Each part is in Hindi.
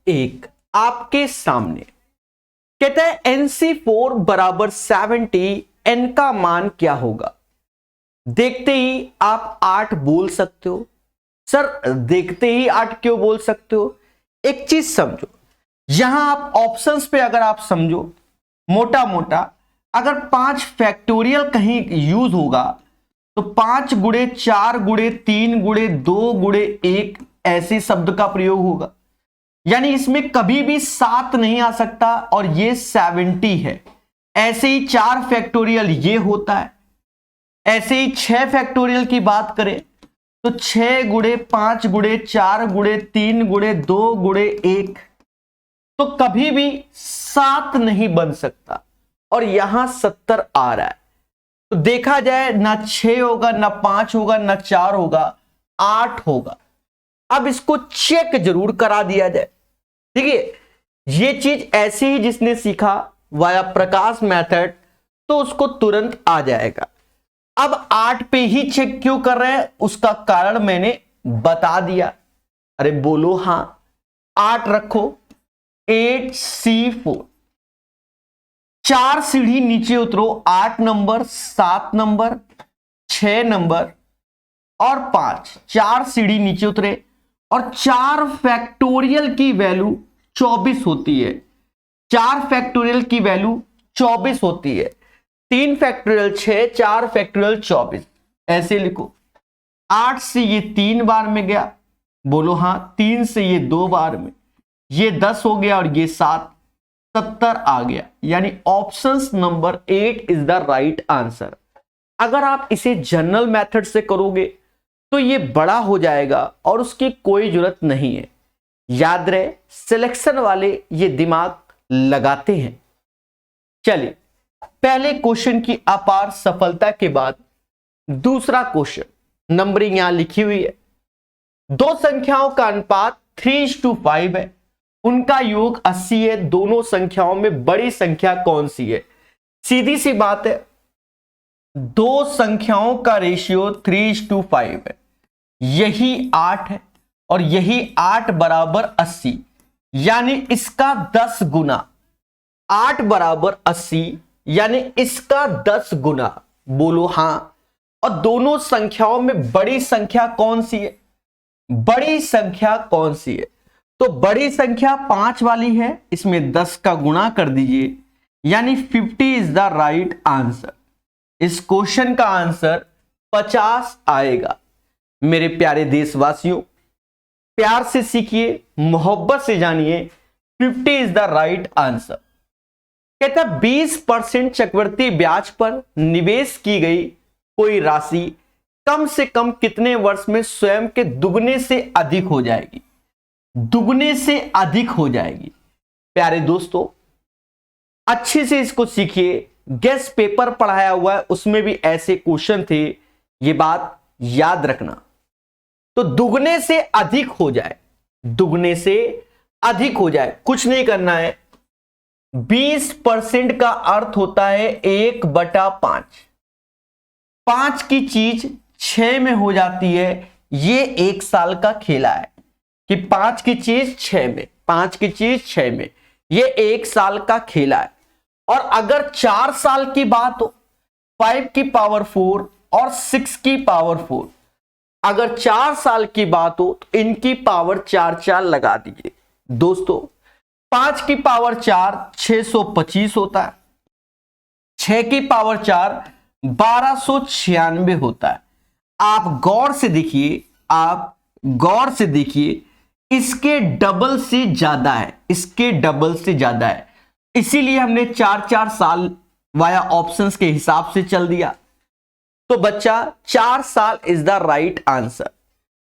एक आपके सामने कहता है NC4 बराबर 70, n का मान क्या होगा। देखते ही आप 8 बोल सकते हो। सर देखते ही 8 क्यों बोल सकते हो? एक चीज समझो, यहां आप ऑप्शंस पे अगर आप समझो मोटा मोटा, अगर 5 फैक्टोरियल कहीं यूज होगा तो 5 गुणे 4 गुणे 3 गुणे 2 गुणे 1 ऐसे शब्द का प्रयोग होगा। यानी इसमें कभी भी 7 नहीं आ सकता और ये 70 है। ऐसे ही 4 फैक्टोरियल ये होता है। ऐसे ही 6 फैक्टोरियल की बात करें तो 6 गुणे 5 गुणे 4 गुणे 3 गुणे 2 गुणे 1, तो कभी भी 7 नहीं बन सकता और यहां 70 आ रहा है। तो देखा जाए ना 6 होगा ना 5 होगा ना 4 होगा, 8 होगा। अब इसको चेक जरूर करा दिया जाए। ठीक है, ये चीज ऐसी ही जिसने सीखा वाया प्रकाश मेथड तो उसको तुरंत आ जाएगा। अब 8 पे ही चेक क्यों कर रहे हैं उसका कारण मैंने बता दिया। अरे बोलो हां, 8 रखो, 8C4, 4 सीढ़ी नीचे उतरो, 8 नंबर, 7 नंबर, 6 नंबर और 5, 4 सीढ़ी नीचे उतरे और 4 फैक्टोरियल की वैल्यू 24 होती है। 4 फैक्टोरियल की वैल्यू 24 होती है। 3 फैक्टोरियल 6, 4 फैक्टोरियल 24, ऐसे लिखो। 8 से ये 3 बार में गया, बोलो हां। 3 से ये 2 बार में, ये 10 हो गया और ये 7, 70 आ गया। यानी option number 8 is the right answer. अगर आप इसे जनरल मेथड से करोगे तो ये बड़ा हो जाएगा और उसकी कोई जरूरत नहीं है। याद रहे, सिलेक्शन वाले ये दिमाग लगाते हैं। चलिए, पहले क्वेश्चन की अपार सफलता के बाद दूसरा क्वेश्चन, नंबरिंग यहां लिखी हुई है। दो संख्याओं का अनुपात 3:5 है, उनका योग 80 है। दोनों संख्याओं में बड़ी संख्या कौन सी है? सीधी सी बात है, दो संख्याओं का रेशियो 3:5 है, यही 8 है और यही 8 बराबर 80, यानी इसका 10 गुना। 8 बराबर 80 यानी इसका 10 गुना। बोलो हां। और दोनों संख्याओं में बड़ी संख्या कौन सी है? बड़ी संख्या कौन सी है? तो बड़ी संख्या 5 वाली है, इसमें 10 का गुणा कर दीजिए, यानी 50 इज द राइट आंसर। इस क्वेश्चन का आंसर 50 आएगा। मेरे प्यारे देशवासियों, प्यार से सीखिए, मोहब्बत से जानिए, 50 इज द राइट आंसर। कहता 20% चक्रवृद्धि ब्याज पर निवेश की गई कोई राशि कम से कम कितने वर्ष में स्वयं के दुगने से अधिक हो जाएगी? दुगने से अधिक हो जाएगी। प्यारे दोस्तों, अच्छे से इसको सीखिए। गेस्ट पेपर पढ़ाया हुआ है, उसमें भी ऐसे क्वेश्चन थे, ये बात याद रखना। तो दुगने से अधिक हो जाए, दुगने से अधिक हो जाए, कुछ नहीं करना है। 20% का अर्थ होता है 1/5। 5 की चीज 6 में हो जाती है। ये 1 साल का खेला है कि 5 की चीज 6 में, 5 की चीज 6 में, ये 1 साल का खेला है। और अगर 4 साल की बात हो, 5 की पावर 4 और 6 की पावर 4, अगर 4 साल की बात हो तो इनकी पावर 4 लगा दीजिए। दोस्तों, 5 की पावर 4 625 होता है, 6 की पावर 4 1296 होता है। आप गौर से देखिए, आप गौर से देखिए, इसके डबल से ज्यादा है, इसके डबल से ज्यादा है। इसीलिए हमने 4 साल वाया ऑप्शंस के हिसाब से चल दिया। तो बच्चा 4 साल इज द राइट आंसर।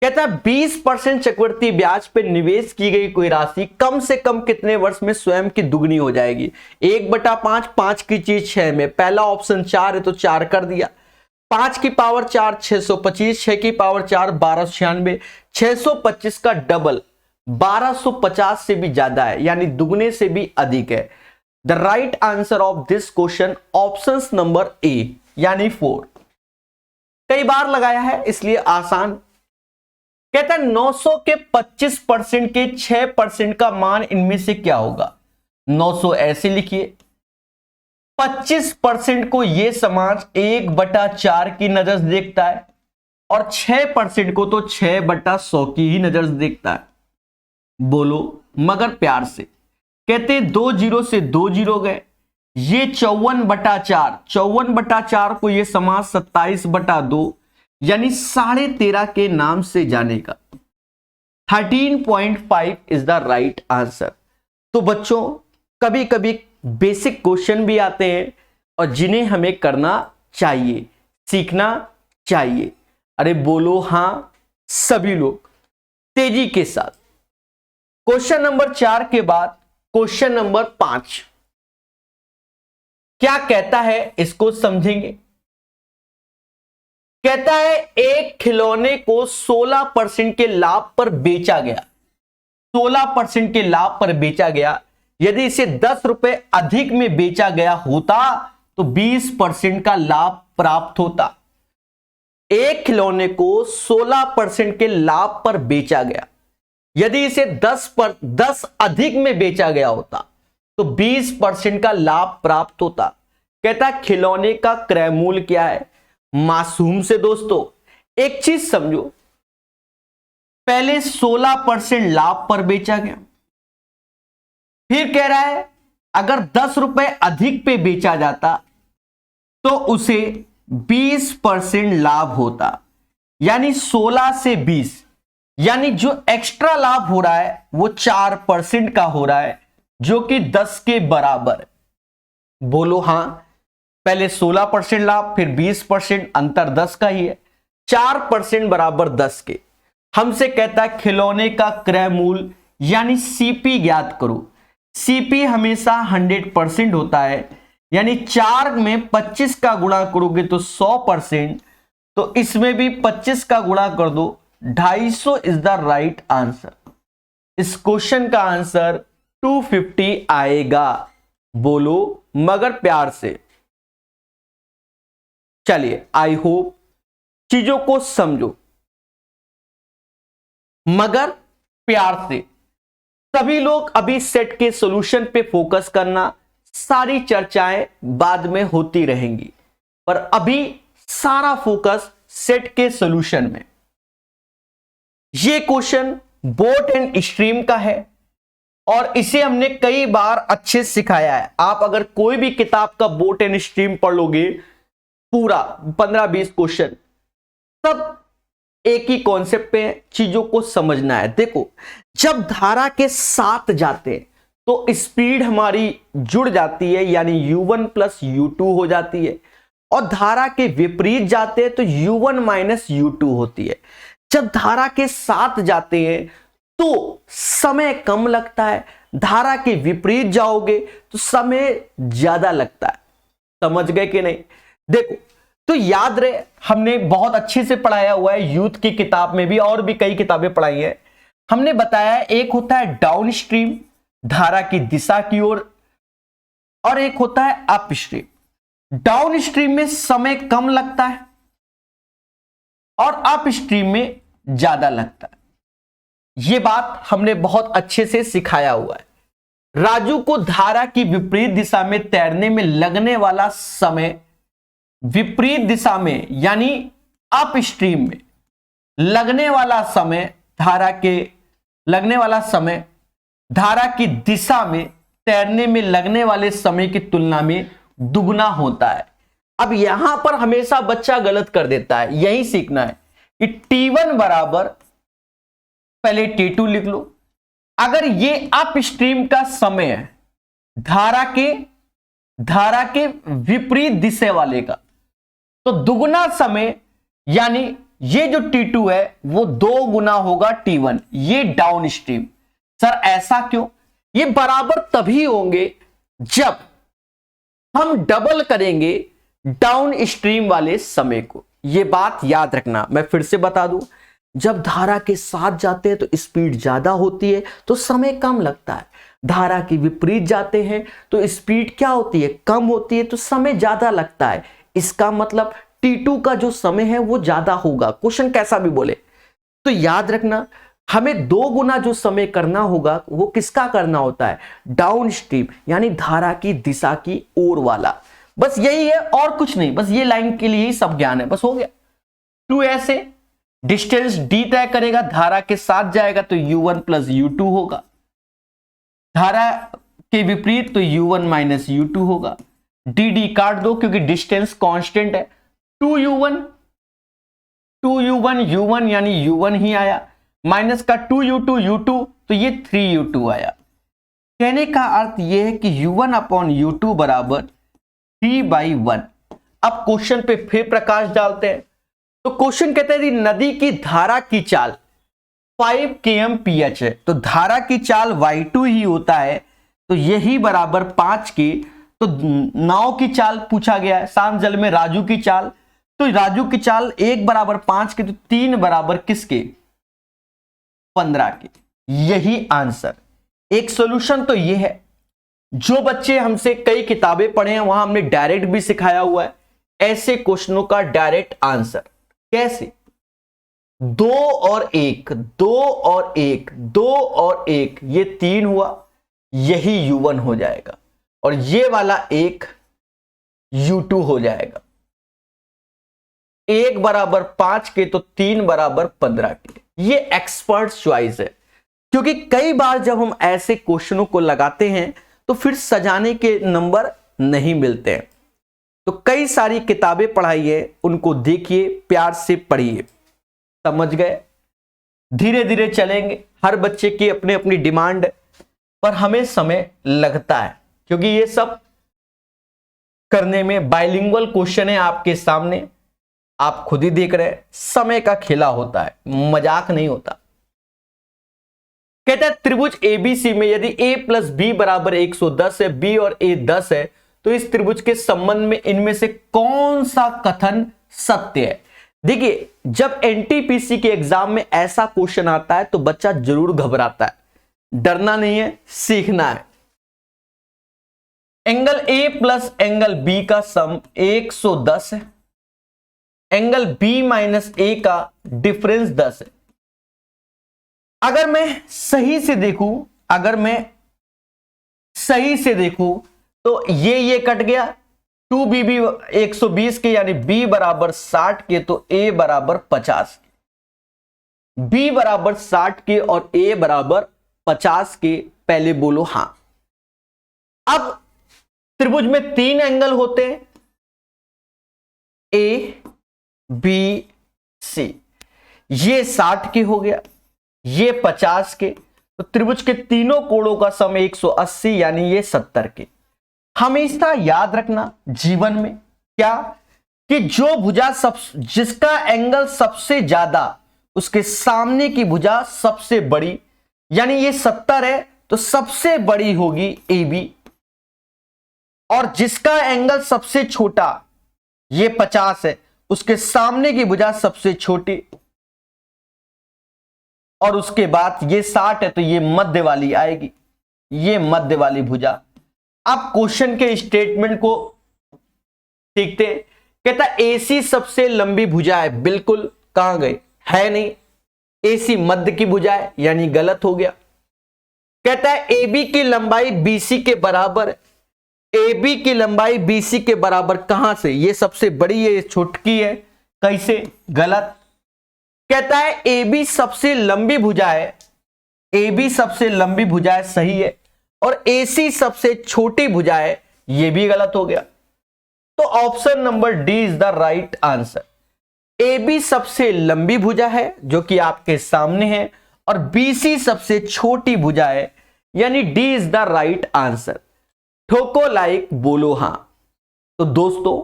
कहता है 20% चक्रवृद्धि ब्याज पर निवेश की गई कोई राशि कम से कम कितने वर्ष में स्वयं की दुगनी हो जाएगी? 1/5, 5 की चीज 6 में, पहला ऑप्शन 4 है तो 4 कर दिया। 5 की पावर 4 625, 6 की पावर 4 1296, 625 का डबल 1250 से भी ज्यादा है, यानी दुगने से भी अधिक है। The right answer of this question option number A, यानी 4। कई बार लगाया है इसलिए आसान कहता है 900 के 25% के 6% का मान इनमें से क्या होगा। 900 ऐसे लिखिए, 25% को ये समाज 1/4 की नजर से देखता है और 6% को तो 6/100 की ही नजर से देखता है। बोलो मगर प्यार से। कहते 2 जीरो से 2 जीरो गए, ये 54/4, 54/4 को ये समाज 27/2 यानी 13.5 के नाम से जानेगा। 13.5 इज द राइट आंसर। तो बच्चों कभी कभी बेसिक क्वेश्चन भी आते हैं और जिन्हें हमें करना चाहिए, सीखना चाहिए। अरे बोलो हां सभी लोग तेजी के साथ। क्वेश्चन नंबर 4 के बाद क्वेश्चन नंबर 5 क्या कहता है, इसको समझेंगे। कहता है एक खिलौने को 16% के लाभ पर बेचा गया, 16% के लाभ पर बेचा गया। यदि इसे 10 रुपए अधिक में बेचा गया होता तो 20% का लाभ प्राप्त होता। एक खिलौने को 16% के लाभ पर बेचा गया, यदि इसे 10 अधिक में बेचा गया होता तो 20% का लाभ प्राप्त होता। कहता खिलौने का क्रय मूल्य क्या है। मासूम से दोस्तों एक चीज समझो, पहले 16% लाभ पर बेचा गया, फिर कह रहा है अगर 10 रुपए अधिक पे बेचा जाता तो उसे 20% लाभ होता, यानी 16 से 20, यानी जो एक्स्ट्रा लाभ हो रहा है वो 4% का हो रहा है, जो कि 10 के बराबर। बोलो हां, पहले 16% लाभ फिर 20%, अंतर 10 का ही है। 4% बराबर 10 के। हमसे कहता है खिलौने का क्रय मूल्य यानी सीपी ज्ञात करो। सीपी हमेशा 100% होता है, यानी 4 में 25 का गुणा करोगे तो 100%, तो इसमें भी 25 का गुणा कर दो, 250 इज द राइट आंसर। इस क्वेश्चन का आंसर 250 आएगा। बोलो मगर प्यार से। चलिए आई होप चीजों को समझो मगर प्यार से। सभी लोग अभी सेट के सॉल्यूशन पे फोकस करना, सारी चर्चाएं बाद में होती रहेंगी, पर अभी सारा फोकस सेट के सॉल्यूशन में। ये क्वेश्चन बोट एंड स्ट्रीम का है और इसे हमने कई बार अच्छे से सिखाया है। आप अगर कोई भी किताब का बोट एंड स्ट्रीम पढ़ लोगे, पूरा 15-20 क्वेश्चन, सब एक ही कॉन्सेप्ट पे चीजों को समझना है। देखो जब धारा के साथ जाते हैं तो स्पीड हमारी जुड़ जाती है, यानी u1 प्लस u2 हो जाती है, और धारा के विपरीत जाते हैं तो u1 माइनस u2 होती है। जब धारा के साथ जाते हैं तो समय कम लगता है, धारा के विपरीत जाओगे तो समय ज्यादा लगता है। समझ गए कि नहीं। देखो तो याद रहे, हमने बहुत अच्छे से पढ़ाया हुआ है, यूथ की किताब में भी और भी कई किताबें पढ़ाई है। हमने बताया एक होता है डाउन स्ट्रीम, धारा की दिशा की ओर, और एक होता है अप स्ट्रीम। डाउन स्ट्रीम में समय कम लगता है और अप स्ट्रीम में ज्यादा लगता है। यह बात हमने बहुत अच्छे से सिखाया हुआ है। राजू को धारा की विपरीत दिशा में तैरने में लगने वाला समय, विपरीत दिशा में यानी अप स्ट्रीम में लगने वाला समय, धारा की दिशा में तैरने में लगने वाले समय की तुलना में दुगना होता है। अब यहां पर हमेशा बच्चा गलत कर देता है, यही सीखना है कि T1 बराबर, पहले T2 लिख लो। अगर ये अप स्ट्रीम का समय है धारा के विपरीत दिशा वाले का, तो दुगना समय यानी ये जो T2 है वो 2 गुना होगा T1, ये डाउन स्ट्रीम। सर ऐसा क्यों? ये बराबर तभी होंगे जब हम डबल करेंगे डाउन स्ट्रीम वाले समय को। ये बात याद रखना, मैं फिर से बता दूं, जब धारा के साथ जाते हैं तो स्पीड ज्यादा होती है तो समय कम लगता है, धारा के विपरीत जाते हैं तो स्पीड क्या होती है, कम होती है, तो समय ज्यादा लगता है। इसका मतलब T2 का जो समय है वो ज्यादा होगा, क्वेश्चन कैसा भी बोले। तो याद रखना, हमें 2 गुना जो समय करना होगा वो किसका करना होता है, डाउन स्ट्रीम, यानी धारा की दिशा की ओर वाला। बस यही है और कुछ नहीं, बस ये लाइन के लिए ही सब ज्ञान है, बस हो गया। 2 से डिस्टेंस डी तय करेगा, धारा के साथ जाएगा तो u1 प्लस u2 होगा, धारा के विपरीत तो u1 माइनस u2 होगा। डी डी काट दो क्योंकि डिस्टेंस कांस्टेंट है। 2u1 u1 यानी u1 ही आया, माइनस का 2u2 u2 तो ये 3u2 आया। कहने का अर्थ यह है कि u1 अपॉन u2 बराबर 3/1। अब क्वेश्चन पे फिर प्रकाश डालते हैं। तो क्वेश्चन कहते हैं नदी की धारा की चाल 5 kmph है, तो धारा की चाल y2 ही होता है, तो यही बराबर 5 के। तो नाव की चाल पूछा गया है, शांत जल में राजू की चाल, तो राजू की चाल 1 बराबर 5 के, तो 3 बराबर किसके, 15 के। यही आंसर। एक सॉल्यूशन तो ये है, जो बच्चे हमसे कई किताबें पढ़े हैं वहां हमने डायरेक्ट भी सिखाया हुआ है ऐसे क्वेश्चनों का डायरेक्ट आंसर। कैसे, 2 और 1, 2 और 1, 2 और 1, ये 3 हुआ, यही u1 हो जाएगा, और ये वाला 1 u2 हो जाएगा। 1 बराबर 5 के तो 3 बराबर 15 के। ये एक्सपर्ट चॉइस है, क्योंकि कई बार जब हम ऐसे क्वेश्चनों को लगाते हैं तो फिर सजाने के नंबर नहीं मिलते हैं। तो कई सारी किताबें पढ़ाई है, उनको देखिए, प्यार से पढ़िए, समझ गए। धीरे धीरे चलेंगे, हर बच्चे की अपनी अपनी डिमांड है, पर हमें समय लगता है क्योंकि ये सब करने में बाइलिंगुअल क्वेश्चन है आपके सामने, आप खुद ही देख रहे हैं, समय का खेला होता है, मजाक नहीं होता। कहता है त्रिभुज ABC में यदि a प्लस बी बराबर 110 है, b और a 10 है, तो इस त्रिभुज के संबंध में इनमें से कौन सा कथन सत्य है। देखिए, जब NTPC के एग्जाम में ऐसा क्वेश्चन आता है तो बच्चा जरूर घबराता है, डरना नहीं है, सीखना है। Angle A plus angle B का सम 110 है, एंगल B माइनस A का डिफरेंस 10 है। अगर मैं सही से देखूं तो ये कट गया, 2b 120 के यानी b बराबर 60 के, तो a बराबर 50 के। b बराबर 60 के और a बराबर 50 के, पहले बोलो हां। अब त्रिभुज में 3 एंगल होते हैं, a b c, ये 60 के हो गया, ये 50 के, तो त्रिभुज के तीनों कोणों का सम 180 यानी ये 70 के। हमेशा याद रखना जीवन में क्या, कि जो भुजा जिसका एंगल सबसे ज्यादा उसके सामने की भुजा सबसे बड़ी, यानी ये 70 है तो सबसे बड़ी होगी AB, और जिसका एंगल सबसे छोटा ये 50 है उसके सामने की भुजा सबसे छोटी, और उसके बाद ये 60 है तो ये मध्य वाली आएगी, ये मध्य वाली भुजा। अब क्वेश्चन के स्टेटमेंट को देखते हैं। कहता है AC सबसे लंबी भुजा है, बिल्कुल, कहां गए, है नहीं, AC मध्य की भुजा है यानी गलत हो गया। कहता है AB की लंबाई BC के बराबर है, AB की लंबाई BC के बराबर कहां से, ये सबसे बड़ी है, ये छोटकी है, कैसे, गलत। कहता है AB सबसे लंबी भुजा है, AB सबसे लंबी भुजा है, सही है, और AC सबसे छोटी भुजा है, यह भी गलत हो गया। तो option number D is the right answer. AB सबसे लंबी भुजा है जो कि आपके सामने है, और BC सबसे छोटी भुजा है, यानी D is the right answer. ठोको लाइक, बोलो हां। तो दोस्तों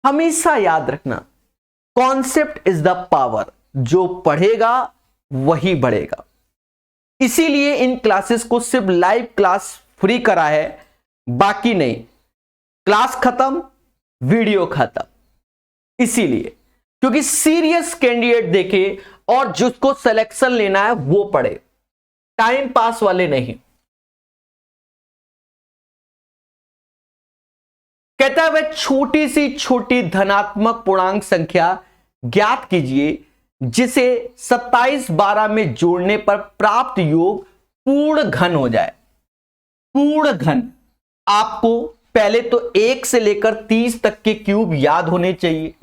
हमेशा याद रखना, कॉन्सेप्ट इज द पावर, जो पढ़ेगा वही बढ़ेगा। इसीलिए इन क्लासेस को सिर्फ लाइव क्लास फ्री करा है, बाकी नहीं, क्लास खत्म वीडियो खत्म। इसीलिए क्योंकि सीरियस कैंडिडेट देखे और जिसको सिलेक्शन लेना है वो पढ़े, टाइम पास वाले नहीं। कहता है वह छोटी सी छोटी धनात्मक पूर्णांक संख्या ज्ञात कीजिए जिसे 27 12 में जोड़ने पर प्राप्त योग पूर्ण घन हो जाए। पूर्ण घन आपको पहले तो 1 से लेकर 30 तक के क्यूब याद होने चाहिए।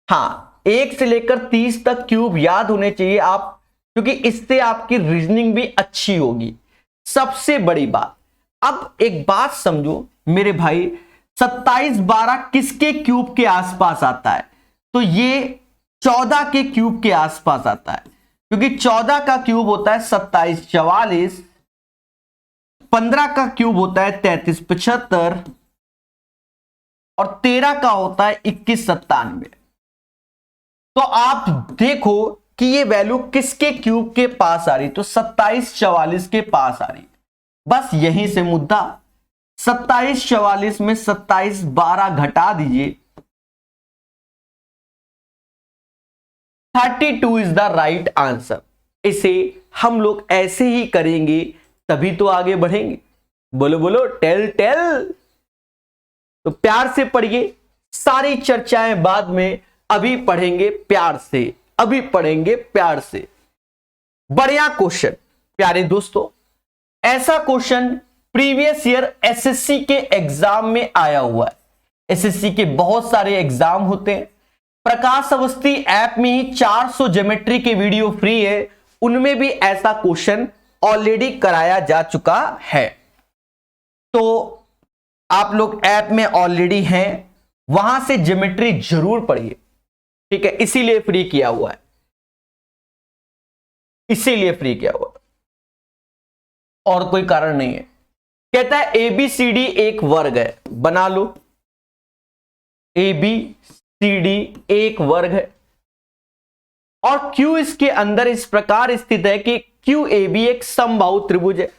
हाँ, 1 से लेकर 30 तक क्यूब याद होने चाहिए आप, क्योंकि इससे आपकी रीजनिंग भी अच्छी होगी। सबसे बड़ी बात, अब एक बात समझो मेरे भाई, 27 12 किसके क्यूब के आसपास आता है? तो ये 14 के क्यूब के आसपास आता है, क्योंकि 14 का क्यूब होता है 27 44, 15 का क्यूब होता है 33 75 और 13 का होता है 21 97। तो आप देखो कि ये वैल्यू किसके क्यूब के पास आ रही, तो 27 44 के पास आ रही। बस यहीं से मुद्दा, 27 44 में 27 12 घटा दीजिए, 32 इज द राइट आंसर। इसे हम लोग ऐसे ही करेंगे तभी तो आगे बढ़ेंगे। बोलो बोलो, टेल टेल। तो प्यार से पढ़िए, सारी चर्चाएं बाद में, अभी पढ़ेंगे प्यार से, अभी पढ़ेंगे प्यार से। बढ़िया क्वेश्चन प्यारे दोस्तों, ऐसा क्वेश्चन प्रीवियस ईयर एसएससी के एग्जाम में आया हुआ है। एसएससी के बहुत सारे एग्जाम होते हैं। प्रकाश अवस्थी ऐप में ही 400 ज्योमेट्री के वीडियो फ्री है, उनमें भी ऐसा क्वेश्चन ऑलरेडी कराया जा चुका है। तो आप लोग ऐप में ऑलरेडी हैं, वहां से ज्योमेट्री जरूर पढ़िए, ठीक है। इसीलिए फ्री किया हुआ है, इसीलिए फ्री किया हुआ है, और कोई कारण नहीं है। कहता है एबीसीडी एक वर्ग है, बना लो। एबीसीडी एक वर्ग है और क्यू इसके अंदर इस प्रकार स्थित है कि क्यू ए बी एक समबाहु त्रिभुज है।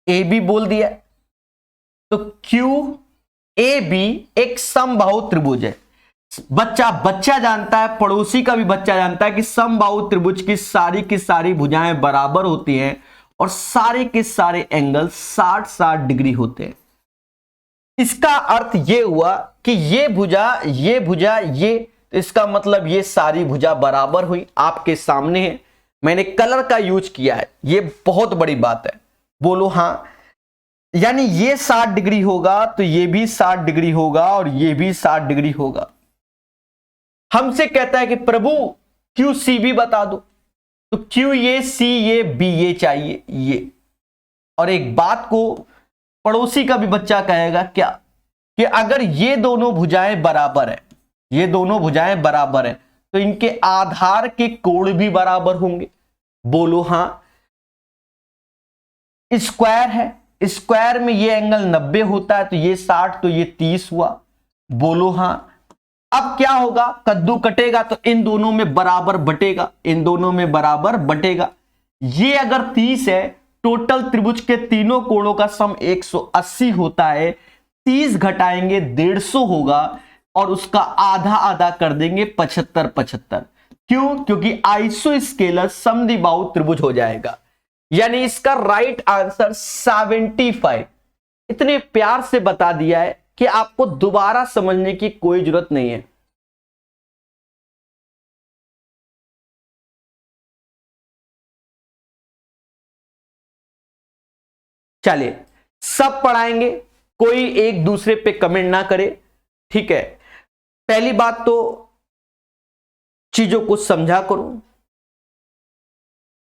ए बी बोल दिया, तो क्यू ए बी एक समबाहु त्रिभुज है। बच्चा जानता है, पड़ोसी का भी बच्चा जानता है कि समबाहु त्रिभुज की सारी भुजाएं बराबर होती हैं और सारे के सारे एंगल 60-60 डिग्री होते हैं। इसका अर्थ यह हुआ कि ये भुजा ये, तो इसका मतलब ये सारी भुजा बराबर हुई। आपके सामने है, मैंने कलर का यूज किया है, ये बहुत बड़ी बात है। बोलो हाँ, यानी ये 60 डिग्री होगा तो ये भी 60 डिग्री होगा और ये भी 60 डिग्री होगा। हमसे कहता है कि प्रभु क्यू सी बी बता दो, तो क्यू ये सी ये बी ये चाहिए ये। और एक बात को पड़ोसी का भी बच्चा कहेगा क्या, कि अगर ये दोनों भुजाएं बराबर है, ये दोनों भुजाएं बराबर है, तो इनके आधार के कोण भी बराबर होंगे। बोलो हाँ। स्क्वायर है, स्क्वायर में ये एंगल 90 होता है, तो ये 60 तो ये 30 हुआ। बोलो हाँ। अब क्या होगा, कद्दू कटेगा तो इन दोनों में बराबर बटेगा, इन दोनों में बराबर बटेगा। ये अगर 30 है, टोटल त्रिभुज के तीनों कोणों का सम 180 होता है, 30 घटाएंगे 150 होगा और उसका आधा आधा कर देंगे 75-75। क्यों? क्योंकि आइसोस्केलर समद्विबाहु त्रिभुज हो जाएगा। यानी इसका राइट आंसर 75। इतने प्यार से बता दिया है कि आपको दोबारा समझने की कोई जरूरत नहीं है। चलिए, सब पढ़ाएंगे, कोई एक दूसरे पे कमेंट ना करे, ठीक है। पहली बात तो चीजों को समझा करो।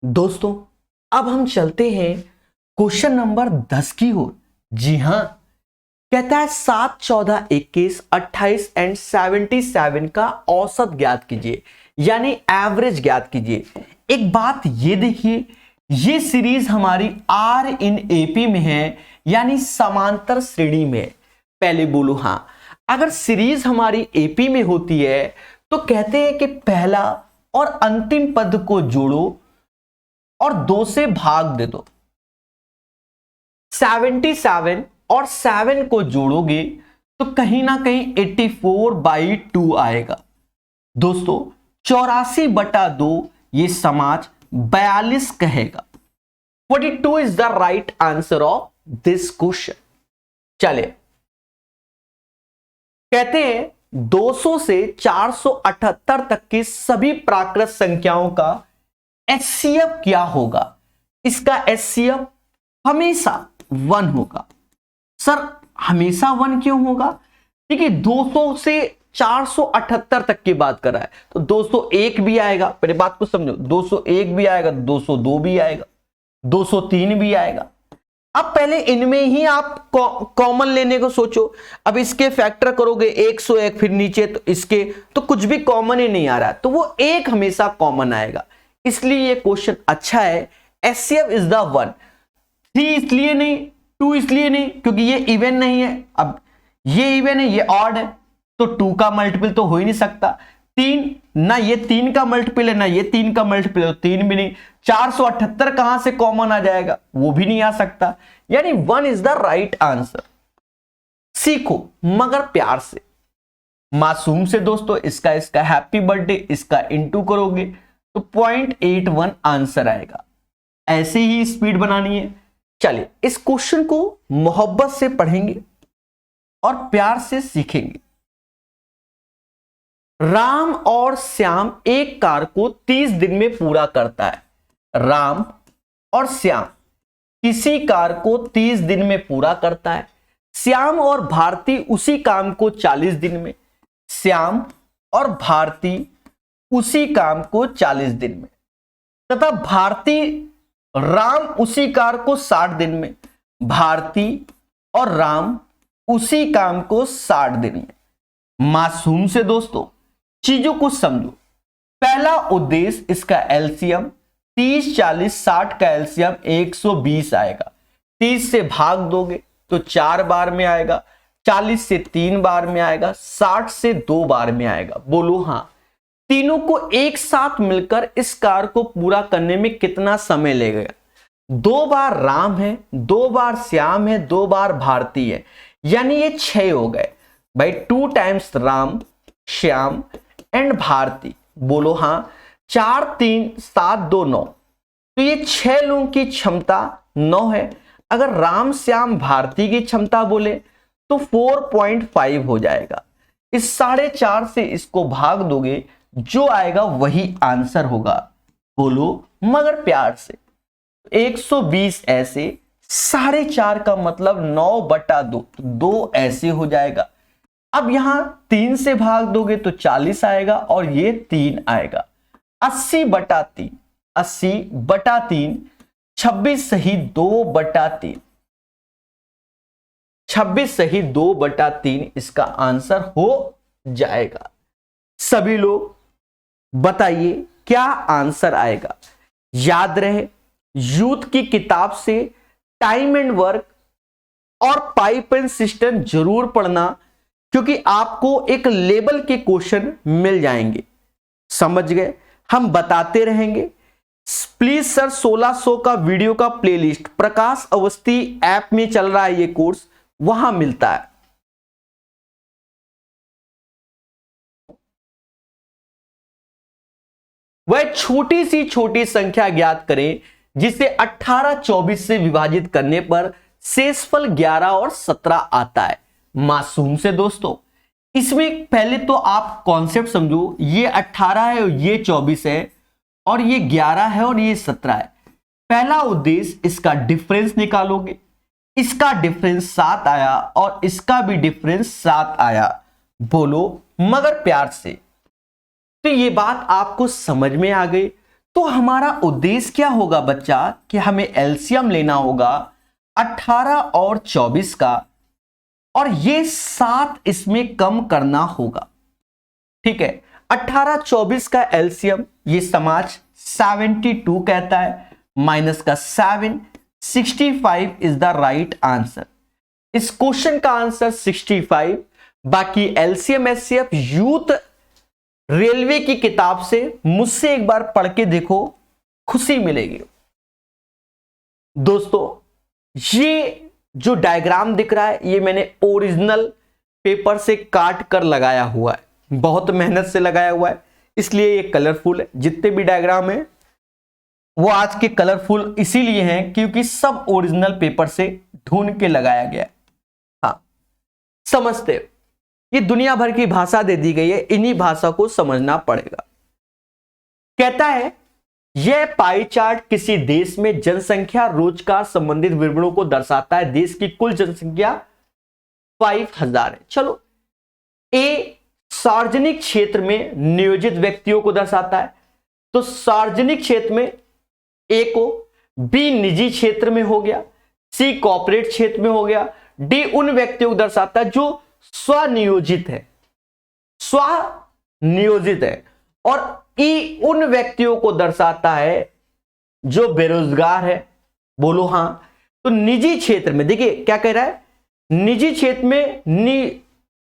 दोस्तों अब हम चलते हैं क्वेश्चन नंबर 10 की ओर। जी हां, कहता है 7 14 21 28 एंड 77 का औसत ज्ञात कीजिए, यानी एवरेज ज्ञात कीजिए। एक बात ये देखिए, ये सीरीज हमारी आर इन एपी में है, यानी समांतर श्रेणी में। पहले बोलो हां। अगर सीरीज हमारी एपी में होती है तो कहते हैं कि पहला और अंतिम पद को जोड़ो और 2 से भाग दे दो। 77 और 7 को जोड़ोगे तो कहीं ना कहीं 84/2 आएगा। दोस्तों 84/2 ये समाज 42 कहेगा। 42 is the right answer of this question. चले, कहते हैं 200 से 478 तक की सभी प्राकृत संख्याओं का एचसीएफ क्या होगा? इसका एचसीएफ हमेशा 1 होगा। सर हमेशा 1 क्यों होगा? देखिए 200 से 478 तक की बात कर रहा है तो 201 भी आएगा, पहले बात को समझो, 201 भी आएगा, 202 भी आएगा, 203 भी आएगा। अब पहले इनमें ही आप कॉमन लेने को सोचो। अब इसके फैक्टर करोगे 101, फिर नीचे तो इसके, तो कुछ भी कॉमन ही नहीं आ रहा है, तो वो एक हमेशा कॉमन आएगा। इसलिए ये क्वेश्चन अच्छा है। HCF is the 1। 3 इसलिए नहीं, 2 इसलिए नहीं क्योंकि ये इवन नहीं है। अब ये इवन है, ये ऑड है, तो 2 का मल्टीपल तो हो ही नहीं सकता। 3 ना, ये 3 का मल्टीपल है, ना ये 3 का मल्टीपल है, तो 3 भी नहीं। 478 कहां से कॉमन आ जाएगा? वो भी नहीं आ सकता। यानी 1 इज द राइट आंसर। सीखो मगर प्यार से, मासूम से दोस्तों। इसका हैप्पी बर्थडे, इसका इंटू करोगे तो 0.81 आंसर आएगा। ऐसे ही स्पीड बनानी है। चलिए इस क्वेश्चन को मोहब्बत से पढ़ेंगे और प्यार से सीखेंगे। राम और श्याम एक कार को 30 दिन में पूरा करता है। राम और श्याम किसी कार को 30 दिन में पूरा करता है। श्याम और भारती उसी काम को 40 दिन में। श्याम और भारती उसी काम को 40 दिन में, तथा भारती राम उसी कार को 60 दिन में। भारती और राम उसी काम को 60 दिन में। मासूम से दोस्तों चीजों को समझो। पहला उद्देश्य, इसका एलसीएम 30 40 60 का एलसीएम 120 आएगा। 30 से भाग दोगे तो 4 बार में आएगा, 40 से 3 बार में आएगा, 60 से 2 बार में आएगा। बोलो हाँ। तीनों को एक साथ मिलकर इस कार को पूरा करने में कितना समय लगेगा? 2 बार राम है, 2 बार श्याम है, 2 बार भारती है, यानी ये 6 हो गए भाई। 2 टाइम्स राम, श्याम एंड भारती। बोलो हाँ। 4 3 7 2 9, तो ये 6 लोगों की क्षमता 9 है। अगर राम श्याम भारती की क्षमता बोले तो 4.5 हो जाएगा। इस 4.5 से इसको भाग दोगे, जो आएगा वही आंसर होगा। बोलो मगर प्यार से। 120 ऐसे, 4.5 का मतलब 9/2, 2 ऐसे हो जाएगा। अब यहां 3 से भाग दोगे तो 40 आएगा और ये 3 आएगा। 80/3, 80/3, 26 सही 2/3, 26 सही 2/3 इसका आंसर हो जाएगा। सभी लोग बताइए क्या आंसर आएगा। याद रहे यूथ की किताब से टाइम एंड वर्क और पाइप एंड सिस्टम जरूर पढ़ना, क्योंकि आपको एक लेवल के क्वेश्चन मिल जाएंगे। समझ गए? हम बताते रहेंगे। प्लीज सर 1600 का वीडियो का प्लेलिस्ट प्रकाश अवस्थी ऐप में चल रहा है, ये कोर्स वहां मिलता है। वह छोटी संख्या ज्ञात करें जिसे 18 24 से विभाजित करने पर शेषफल 11 और 17 आता है। मासूम से दोस्तों इसमें पहले तो आप कॉन्सेप्ट समझो। ये 18 है और ये 24 है और ये 11 है और ये 17 है। पहला उद्देश्य, इसका डिफरेंस निकालोगे। इसका डिफरेंस 7 आया और इसका भी डिफरेंस 7 आया। बोलो मगर प्यार से। तो ये बात आपको समझ में आ गई। तो हमारा उद्देश्य क्या होगा बच्चा, कि हमें एलसीएम लेना होगा 18 और 24 का, और ये 7 इसमें कम करना होगा। ठीक है, 18 24 का एलसीएम ये समाज 72 कहता है, माइनस का 7, 65 इज द राइट आंसर। इस क्वेश्चन का आंसर 65। बाकी एलसीएम एचसीएफ यूथ रेलवे की किताब से मुझसे एक बार पढ़ के देखो, खुशी मिलेगी। दोस्तों ये जो डायग्राम दिख रहा है ये मैंने ओरिजिनल पेपर से काट कर लगाया हुआ है, बहुत मेहनत से लगाया हुआ है, इसलिए ये कलरफुल है। जितने भी डायग्राम है वो आज के कलरफुल इसीलिए हैं क्योंकि सब ओरिजिनल पेपर से ढूंढ के लगाया गया है। हाँ समझते हो? ये दुनिया भर की भाषा दे दी गई है, इन्हीं भाषा को समझना पड़ेगा। कहता है यह पाई चार्ट किसी देश में जनसंख्या रोजगार संबंधित विवरणों को दर्शाता है। देश की कुल जनसंख्या 5000 है। चलो, ए सार्वजनिक क्षेत्र में नियोजित व्यक्तियों को दर्शाता है, तो सार्वजनिक क्षेत्र में ए को, बी निजी क्षेत्र में हो गया, सी कॉर्पोरेट क्षेत्र में हो गया, डी उन व्यक्तियों को दर्शाता है जो स्वनियोजित है, स्वनियोजित है, और ई उन व्यक्तियों को दर्शाता है जो बेरोजगार है। बोलो हां। तो निजी क्षेत्र में देखिए क्या कह रहा है, निजी क्षेत्र में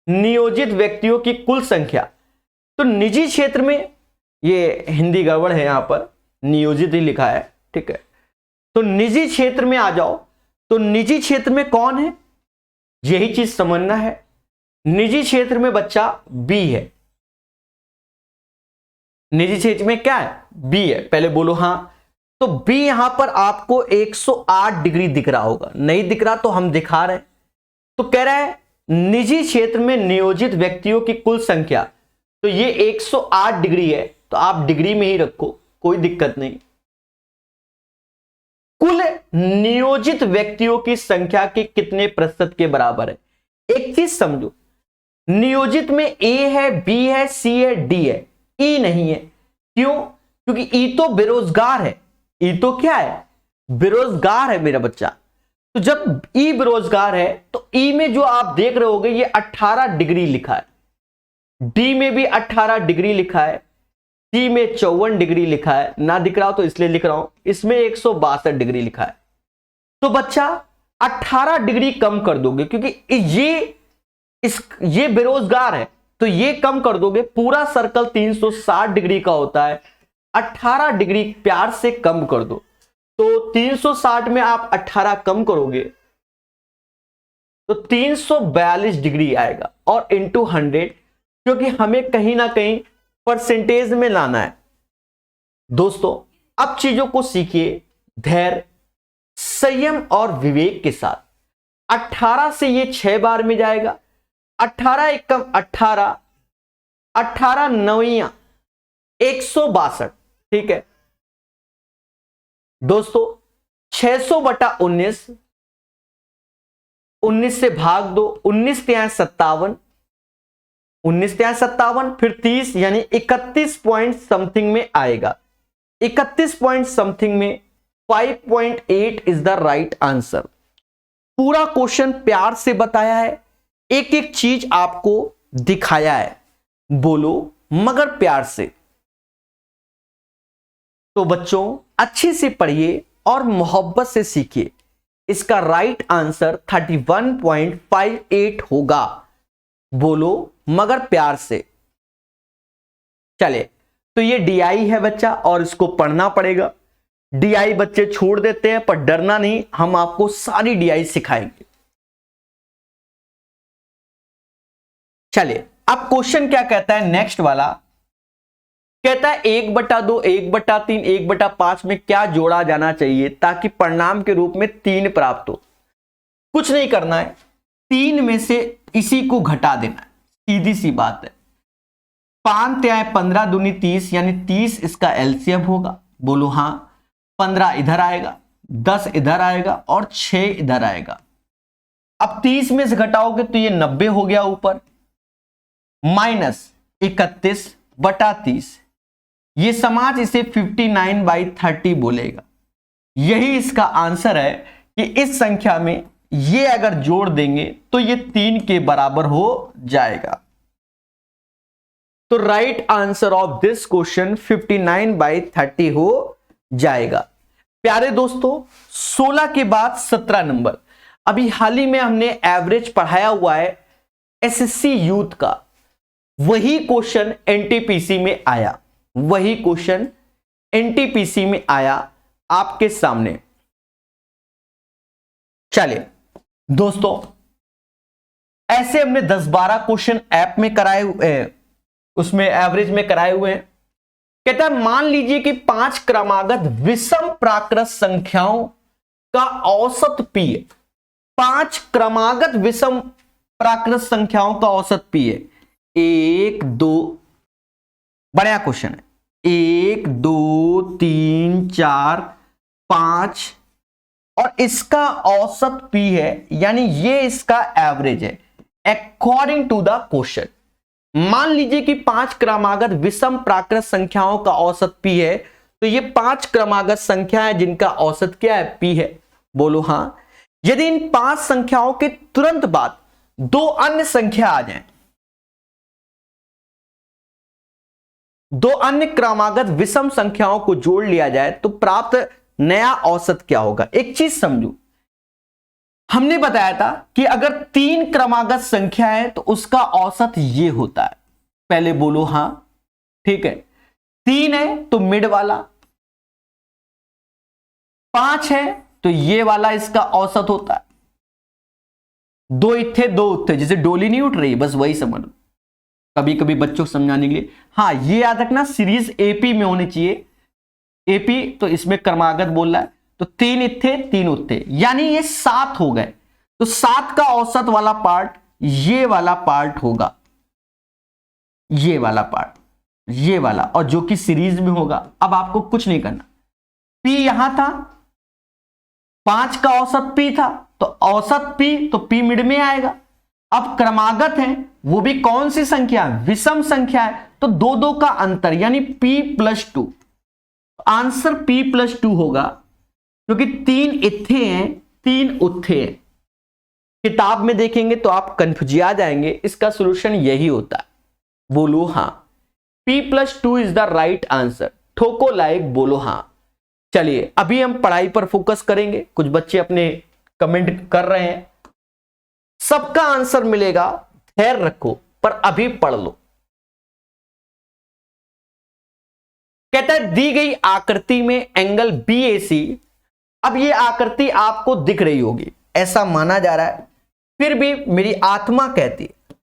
नियोजित व्यक्तियों की कुल संख्या, तो निजी क्षेत्र में, ये हिंदी गड़बड़ है यहां पर, नियोजित ही लिखा है, ठीक है। तो निजी क्षेत्र में आ जाओ, तो निजी क्षेत्र में कौन है, यही चीज समझना है। निजी क्षेत्र में बच्चा बी है, निजी क्षेत्र में क्या है, बी है। पहले बोलो हां। तो बी यहां पर आपको 108 डिग्री दिख रहा होगा, नहीं दिख रहा तो हम दिखा रहे हैं। तो कह रहा है निजी क्षेत्र में नियोजित व्यक्तियों की कुल संख्या, तो ये 108 डिग्री है, तो आप डिग्री में ही रखो, कोई दिक्कत नहीं। कुल नियोजित व्यक्तियों की संख्या के कितने प्रतिशत के बराबर है। एक चीज समझो, नियोजित में ए है, बी है, सी है, डी है, ई नहीं है। क्यों? क्योंकि ई तो बेरोजगार है, ई तो क्या है, बेरोजगार है मेरा बच्चा। तो जब ई बेरोजगार है तो ई में जो आप देख रहे होगे ये 18 डिग्री लिखा है, डी में भी 18 डिग्री लिखा है, सी में 54 डिग्री लिखा है, ना दिख रहा हो तो इसलिए लिख रहा हूं, इसमें 162 डिग्री लिखा है। तो बच्चा 18 डिग्री कम कर दोगे, क्योंकि ये बेरोजगार है, तो ये कम कर दोगे। पूरा सर्कल 360 डिग्री का होता है, 18 डिग्री प्यार से कम कर दो। तो 360 में आप 18 कम करोगे तो 342 डिग्री आएगा, और इंटू 100, क्योंकि हमें कहीं ना कहीं परसेंटेज में लाना है। दोस्तों अब चीजों को सीखिए धैर्य, संयम और विवेक के साथ। 18 से ये 6 बार में जाएगा, 18 एकम 18, 18 नवियां 162, ठीक है दोस्तों। 600 बटा 19, 19 से भाग दो, 19 तिहाई 57, 19 तिहाई 57, फिर 30 यानी 31 पॉइंट समथिंग में आएगा। 31 पॉइंट समथिंग में 5.8 इज द राइट आंसर। पूरा क्वेश्चन प्यार से बताया है, एक एक चीज आपको दिखाया है, बोलो मगर प्यार से। तो बच्चों अच्छे से पढ़िए और मोहब्बत से सीखिए। इसका राइट आंसर 31.58 होगा, बोलो मगर प्यार से। चले, तो ये डीआई है बच्चा, और इसको पढ़ना पड़ेगा। डीआई बच्चे छोड़ देते हैं, पर डरना नहीं, हम आपको सारी डीआई सिखाएंगे। चलिए अब क्वेश्चन क्या कहता है नेक्स्ट वाला, कहता है 1/2, 1/3, 1/5 में क्या जोड़ा जाना चाहिए ताकि परिणाम के रूप में 3 प्राप्त हो। कुछ नहीं करना है, 3 में से इसी को घटा देना है, सीधी सी बात है। 5 तिहाई 15 दूनी 30 यानी 30 इसका एलसीएम होगा, बोलो हां। 15 इधर आएगा, 10 इधर आएगा और 6 इधर आएगा। अब 30 में से घटाओगे तो ये 90 हो गया ऊपर, माइनस 31/30, ये समाज इसे 59/30 बोलेगा। यही इसका आंसर है कि इस संख्या में ये अगर जोड़ देंगे तो ये 3 के बराबर हो जाएगा। तो right answer of this question 59/30 हो जाएगा। प्यारे दोस्तों 16 के बाद 17 नंबर, अभी हाल ही में हमने एवरेज पढ़ाया हुआ है एसएससी यूथ का, वही क्वेश्चन एनटीपीसी में आया, वही क्वेश्चन एनटीपीसी में आया आपके सामने। चलिए दोस्तों, ऐसे हमने 10-12 क्वेश्चन ऐप में कराए हुए, उसमें एवरेज में कराए हुए हैं। कहता है मान लीजिए कि 5 क्रमागत विषम प्राकृत संख्याओं का औसत पी है। 5 क्रमागत विषम प्राकृत संख्याओं का औसत पी है 1 2, बढ़िया क्वेश्चन है, 1 2 3 4 5 और इसका औसत पी है, यानी ये इसका एवरेज है अकॉर्डिंग टू द क्वेश्चन। मान लीजिए कि 5 क्रमागत विषम प्राकृत संख्याओं का औसत पी है, तो ये 5 क्रमागत संख्या है जिनका औसत क्या है, पी है। बोलो हां। यदि इन 5 संख्याओं के तुरंत बाद 2 अन्य संख्या आ जाएं, 2 अन्य क्रमागत विषम संख्याओं को जोड़ लिया जाए तो प्राप्त नया औसत क्या होगा। एक चीज समझो, हमने बताया था कि अगर 3 क्रमागत संख्या है तो उसका औसत ये होता है। पहले बोलो हां, ठीक है। 3 है तो मिड वाला, 5 है तो ये वाला इसका औसत होता है। 2 इत्थे 2 उत्थे, जैसे डोली नहीं उठ रही, बस वही समझ लो, कभी कभी बच्चों को समझाने के लिए। हाँ, ये याद रखना सीरीज एपी में होनी चाहिए। एपी तो इसमें क्रमागत बोल रहा है, तो 3 इत्थे 3 उत्थे, यानी ये 7 हो गए। तो 7 का औसत वाला पार्ट ये वाला पार्ट होगा, ये वाला पार्ट, ये वाला, और जो कि सीरीज में होगा। अब आपको कुछ नहीं करना, पी यहां था, 5 का औसत पी था, तो औसत पी तो पी मिड में आएगा। अब क्रमागत है, वो भी कौन सी संख्या, विषम संख्या है, तो 2 2 का अंतर, यानी p + 2। आंसर p + 2 होगा, क्योंकि 3 इत्थे हैं 3 उत्थे हैं। किताब में देखेंगे तो आप कंफ्यूज आ जाएंगे, इसका सॉल्यूशन यही होता है। बोलो हां, p + 2 is the right answer. ठोको लाइक, बोलो हां। चलिए अभी हम पढ़ाई पर फोकस करेंगे। कुछ बच्चे अपने कमेंट कर रहे हैं, सबका आंसर मिलेगा, धैर्य रखो, पर अभी पढ़ लो। कहता है दी गई आकृति में एंगल BAC, अब ये आकृति आपको दिख रही होगी ऐसा माना जा रहा है, फिर भी मेरी आत्मा कहती है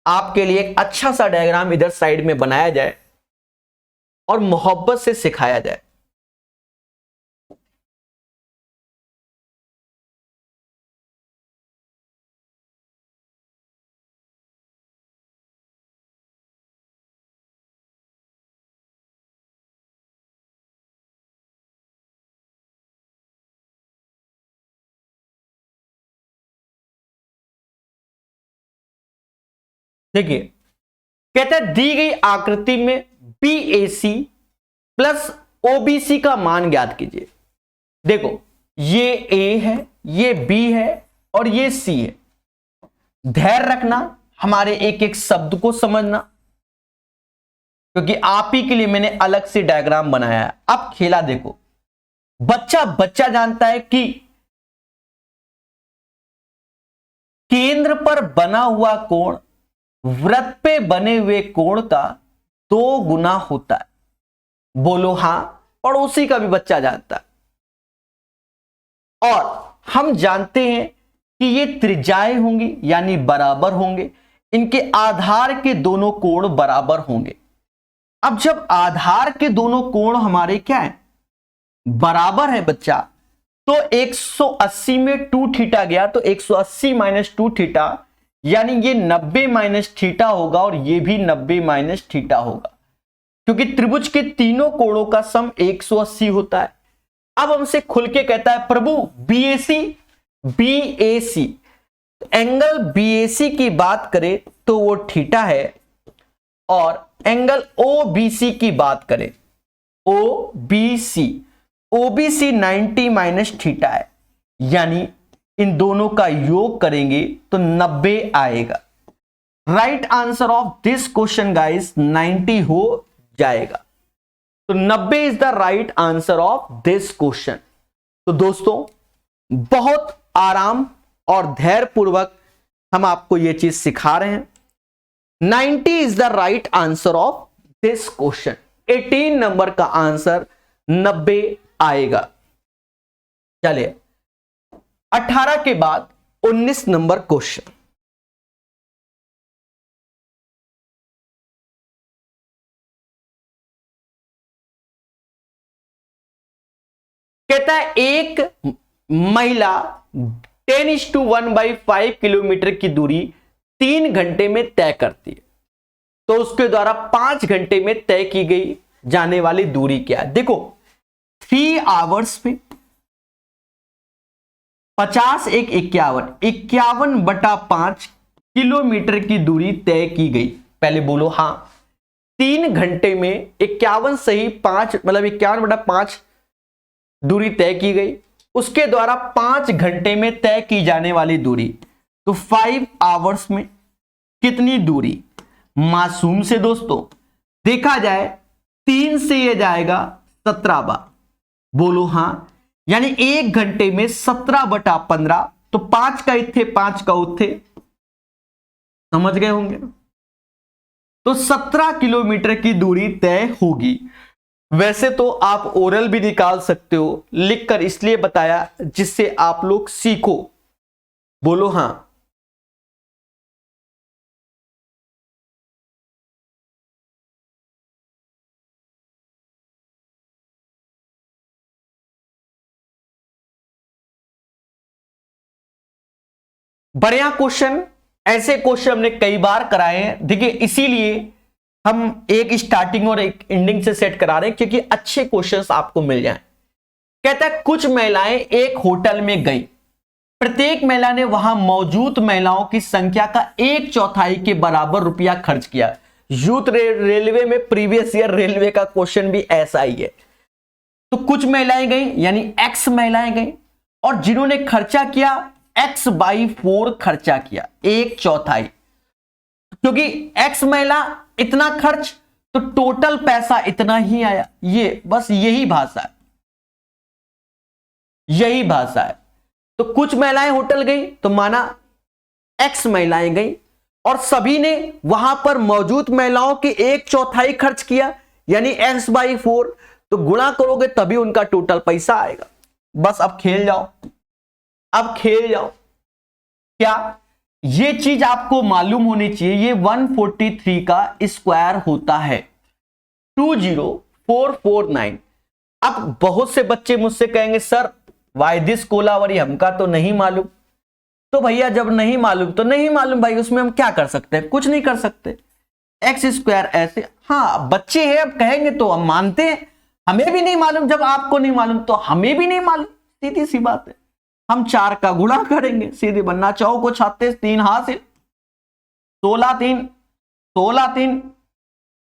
आपके लिए एक अच्छा सा डायग्राम इधर साइड में बनाया जाए और मोहब्बत से सिखाया जाए। देखिए, कहता है दी गई आकृति में BAC प्लस OBC का मान ज्ञात कीजिए। देखो, ये A है, ये B है और ये C है। धैर्य रखना, हमारे एक एक शब्द को समझना, क्योंकि आप ही के लिए मैंने अलग से डायग्राम बनाया है। अब खेला देखो, बच्चा जानता है कि केंद्र पर बना हुआ कोण वृत्त पे बने हुए कोण का 2 गुना होता है। बोलो हां। पड़ोसी का भी बच्चा जानता है। और हम जानते हैं कि ये त्रिज्याएं होंगी, यानी बराबर होंगे, इनके आधार के दोनों कोण बराबर होंगे। अब जब आधार के दोनों कोण हमारे क्या है, बराबर है बच्चा, तो 180 में 2 थीटा गया, तो 180 - 2 थीटा, यानी ये 90 - थीटा होगा और ये भी 90 - थीटा होगा, क्योंकि त्रिभुज के तीनों कोणों का सम 180 होता है। अब हमसे खुल के कहता है प्रभु BAC एंगल BAC की बात करें तो वो थीटा है, और एंगल OBC की बात करें, OBC 90 - थीटा है, यानी इन दोनों का योग करेंगे तो 90 आएगा। Right answer of this question guys 90 हो जाएगा। तो 90 is the right answer of this question. तो दोस्तों, बहुत आराम और धैर्य पूर्वक हम आपको यह चीज सिखा रहे हैं। 90 is the right answer of this question. 18 number का आंसर 90 आएगा। चलिए 18 के बाद 19 नंबर क्वेश्चन। कहता है एक महिला 10:1/5 किलोमीटर की दूरी 3 घंटे में तय करती है, तो उसके द्वारा 5 घंटे में तय की गई जाने वाली दूरी क्या है? देखो 3 आवर्स में 50 एक 51, 51/5 किलोमीटर की दूरी तय की गई। पहले बोलो हाँ। 3 घंटे में 51 सही 5 मतलब 51/5 दूरी तय की गई, उसके द्वारा 5 घंटे में तय की जाने वाली दूरी, तो 5 आवर्स में कितनी दूरी? मासूम से दोस्तों देखा जाए 3 से ये जाएगा 17 बार, बोलो हां। यानी 1 घंटे में 17/15, तो 5 का इत्थे 5 का उत्थे, समझ गए होंगे। तो 17 किलोमीटर की दूरी तय होगी। वैसे तो आप ओरल भी निकाल सकते हो, लिखकर इसलिए बताया जिससे आप लोग सीखो, बोलो हां। बढ़िया क्वेश्चन, ऐसे क्वेश्चन हमने कई बार कराए हैं। देखिए इसीलिए हम एक स्टार्टिंग और एक एंडिंग से सेट करा रहे हैं, क्योंकि अच्छे क्वेश्चंस आपको मिल जाएं। कहता है कुछ महिलाएं एक होटल में गई, प्रत्येक महिला ने वहां मौजूद महिलाओं की संख्या का 1/4 के बराबर रुपया खर्च किया। यूथ रेलवे में प्रीवियस ईयर रेलवे का क्वेश्चन भी ऐसा ही है। तो कुछ महिलाएं गई यानी एक्स महिलाएं गई, और जिन्होंने खर्चा किया x/4 खर्चा किया, 1/4, क्योंकि एक्स महिला इतना खर्च तो टोटल पैसा इतना ही आया। ये बस यही भाषा है, यही भाषा है। तो कुछ महिलाएं होटल गई तो माना एक्स महिलाएं गई, और सभी ने वहां पर मौजूद महिलाओं के 1/4 खर्च किया, यानी x/4, तो गुणा करोगे तभी उनका टोटल पैसा आएगा। बस अब खेल जाओ, अब खेल जाओ। क्या ये चीज आपको मालूम होनी चाहिए? ये 143 का स्क्वायर होता है 20449। अब बहुत से बच्चे मुझसे कहेंगे सर वाई दिस कोलावरी, हमका तो नहीं मालूम। तो भैया जब नहीं मालूम तो नहीं मालूम भाई, उसमें हम क्या कर सकते हैं? कुछ नहीं कर सकते। एक्स स्क्वायर ऐसे, हाँ बच्चे हैं अब कहेंगे तो हम मानते हैं, हमें भी नहीं मालूम। जब आपको नहीं मालूम तो हमें भी नहीं मालूम, सीधी सी बात है। हम 4 का गुणा करेंगे, सीधे बनना। 4 को 36, 3 हासिल, 16 3 16 3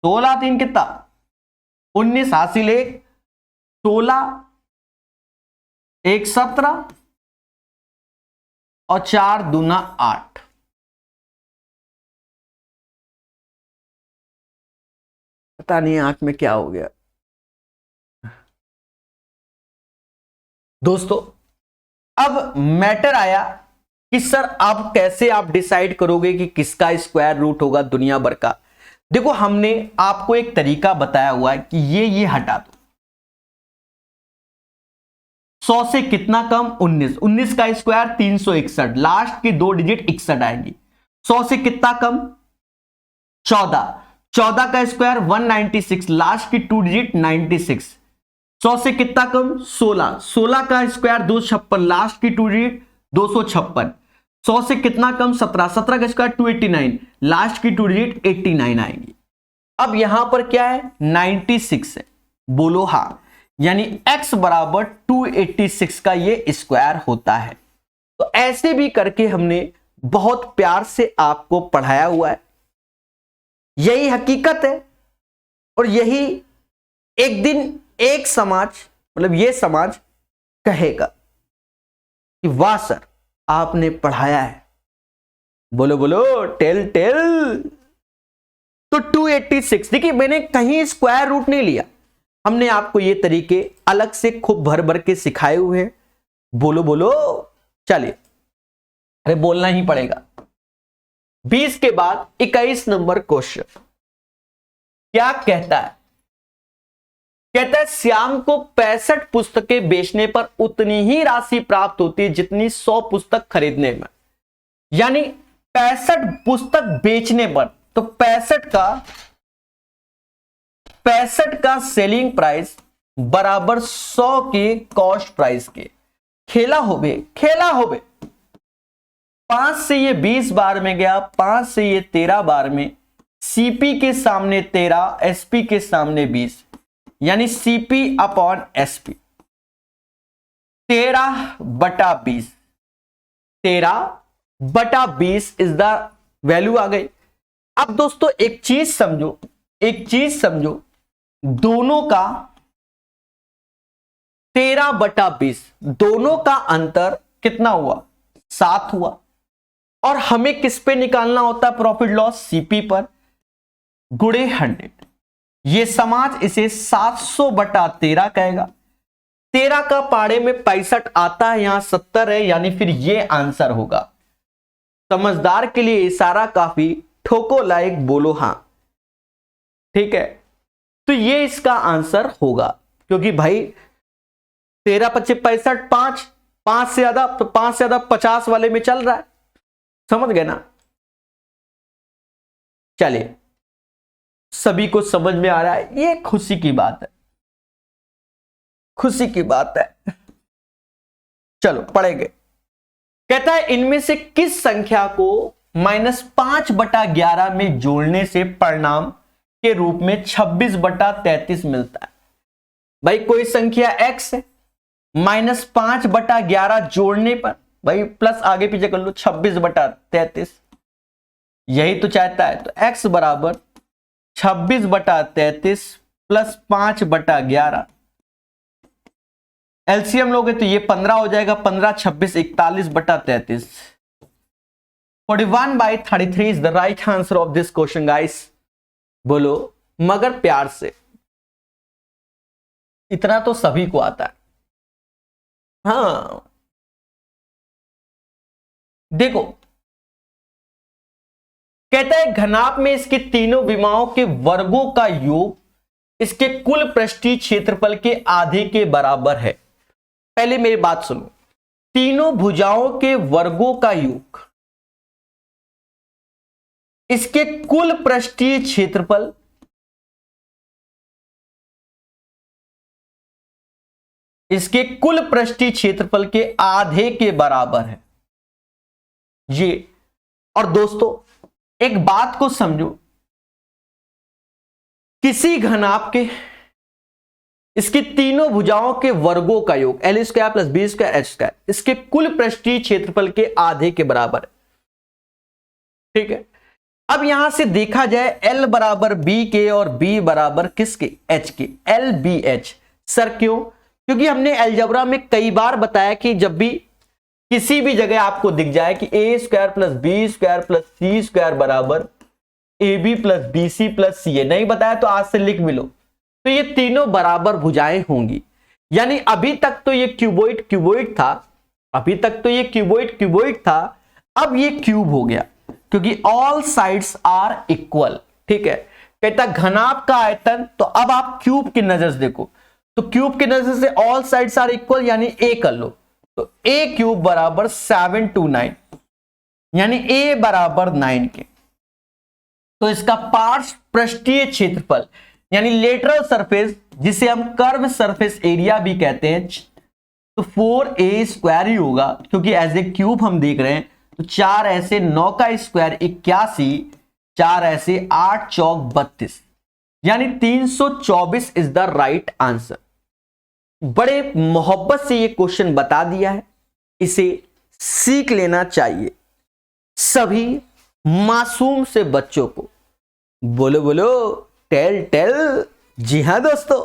16 3 कितना? 19 हासिल, 1 16 1 17 और 4 दूना 8। पता नहीं आंख में क्या हो गया दोस्तों। अब मैटर आया कि सर आप कैसे आप डिसाइड करोगे कि किसका स्क्वायर रूट होगा दुनिया भर का। देखो हमने आपको एक तरीका बताया हुआ है कि ये हटा दो। 100 से कितना कम? 19, 19 का स्क्वायर 361, लास्ट की 2 डिजिट 61 आएंगी। 100 से कितना कम? 14, 14 का स्क्वायर 196, लास्ट की 2 डिजिट 96। 100 से कितना कम? 16, 16 का स्क्वायर 256, लास्ट की 2 डिजिट 256। 100 से कितना कम? 17, 17 का स्क्वायर 289, लास्ट की 2 डिजिट 89 आएंगी। अब यहां पर क्या है? 96 है, बोलो हां। यानी x बराबर 286 का ये स्क्वायर होता है। तो ऐसे भी करके हमने बहुत प्यार से आपको पढ़ाया हुआ है। यही हकीकत है, और यही एक दिन एक समाज मतलब ये समाज कहेगा कि वाह सर आपने पढ़ाया है। बोलो बोलो, टेल टेल। तो 286, देखिए मैंने कहीं स्क्वायर रूट नहीं लिया, हमने आपको ये तरीके अलग से खूब भर भर के सिखाए हुए हैं। बोलो बोलो, चलिए, अरे बोलना ही पड़ेगा। 20 के बाद 21 नंबर क्वेश्चन क्या कहता है? कहता है श्याम को 65 पुस्तकें बेचने पर उतनी ही राशि प्राप्त होती है जितनी 100 पुस्तक खरीदने में। यानी 65 पुस्तक बेचने पर, तो 65 का सेलिंग प्राइस बराबर 100 के कॉस्ट प्राइस के। खेला होबे 5 से ये 20 बार में गया, 5 से ये 13 बार में, सीपी के सामने 13, एसपी के सामने 20, यानी CP upon SP 13/20, 13/20 is the value आ गई। अब दोस्तों एक चीज समझो, दोनों का 13/20, दोनों का अंतर कितना हुआ? 7 हुआ। और हमें किस पे निकालना होता है प्रॉफिट लॉस? सीपी पर, गुणे 100। ये समाज इसे 700/13 कहेगा। 13 का पाड़े में 65 आता है, यहां 70 है, यानी फिर ये आंसर होगा। समझदार के लिए इशारा काफी, ठोको लाइक बोलो हां। ठीक है, तो ये इसका आंसर होगा, क्योंकि भाई 13 25 65, 5 से ज्यादा, तो 5 से ज्यादा 50 वाले में चल रहा है। समझ गए ना? चलिए, सभी को समझ में आ रहा है, ये खुशी की बात है, खुशी की बात है। चलो पढ़ेंगे। कहता है इनमें से किस संख्या को -5/11 में जोड़ने से परिणाम के रूप में 26/33 मिलता है? भाई कोई संख्या x है, -5/11 जोड़ने पर, भाई प्लस आगे पीछे कर लो, 26/33, यही तो चाहता है। तो x बराबर 26/33 प्लस 5/11, एलसीएम लोगे तो ये 15 हो जाएगा, 15 26 41/33। 41/33 is the right answer of this question guys. बोलो मगर प्यार से, इतना तो सभी को आता है। हाँ देखो, कहता है घनाभ में इसके तीनों विमाओं के वर्गों का योग इसके कुल पृष्ठीय क्षेत्रफल के आधे के बराबर है। पहले मेरी बात सुनो, तीनों भुजाओं के वर्गों का योग इसके कुल पृष्ठीय क्षेत्रफल इसके कुल पृष्ठीय क्षेत्रफल के आधे के बराबर है ये। और दोस्तों एक बात को समझो, किसी घनाभ के इसकी तीनों भुजाओं के वर्गों का योग L² + B² H² इसके कुल पृष्ठीय क्षेत्रफल के आधे के बराबर है। ठीक है, अब यहां से देखा जाए L बराबर B के और B बराबर किसके? H के, LBH। सर क्यों? क्योंकि हमने अलजेब्रा में कई बार बताया कि जब भी किसी भी जगह आपको दिख जाए कि A² + B² + C² बराबर AB + BC + CA, नहीं बताया तो आज से लिख भी लो, तो ये तीनों बराबर भुजाएं होंगी। यानी अभी तक तो ये क्यूबॉइड था, अभी तक तो ये क्यूबॉइड था, अब ये क्यूब हो गया, क्योंकि ऑल साइड्स आर इक्वल। ठीक है, कहता घनाभ का आयतन, तो अब आप क्यूब की नजर से देखो, तो क्यूब की नजर से ऑल साइड्स आर इक्वल, यानी ए कर लो, तो A³ बराबर 729, यानी A बराबर 9 के। तो इसका पार्श्व पृष्ठीय क्षेत्रफल यानी लेटरल सरफेस, जिसे हम कर्व सरफेस एरिया भी कहते हैं, तो 4A² ही होगा, क्योंकि एज ए क्यूब हम देख रहे हैं। तो 4 ऐसे 9 का स्क्वायर 81, 4 ऐसे 8 चौक 32, यानी 324 इज द राइट आंसर। बड़े मोहब्बत से ये क्वेश्चन बता दिया है, इसे सीख लेना चाहिए सभी मासूम से बच्चों को। बोलो बोलो टेल टेल। जी हां दोस्तों,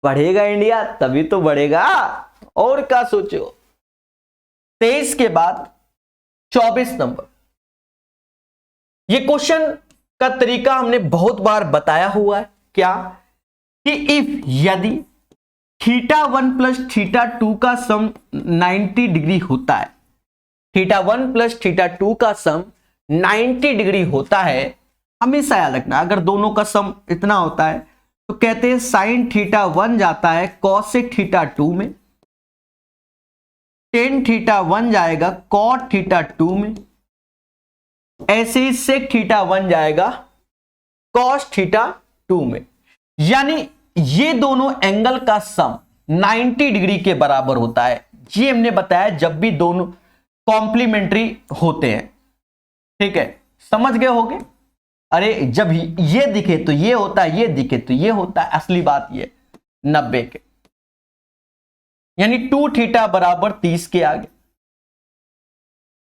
पढ़ेगा इंडिया तभी तो बढ़ेगा, और क्या सोचो। 23 के बाद 24 नंबर, ये क्वेश्चन का तरीका हमने बहुत बार बताया हुआ है, क्या कि इफ यदि θ1 + θ2 का सम 90 डिग्री होता है, θ1 + θ2 का सम 90 डिग्री होता है, हमेशा याद रखना, अगर दोनों का सम इतना होता है तो कहते हैं sin θ1 जाता है cosec θ2 में, tan θ1 जाएगा cot θ2 में, ऐसे ही sec θ1 जाएगा cos θ2 में। यानी ये दोनों एंगल का सम 90 डिग्री के बराबर होता है। ये हमने बताया, जब भी दोनों कॉम्प्लीमेंट्री होते हैं। ठीक है, समझ गए होगे। अरे जब ये दिखे तो ये होता है, ये दिखे तो ये होता है, असली बात ये 90 के, यानी 2 थीटा बराबर 30 के आगे।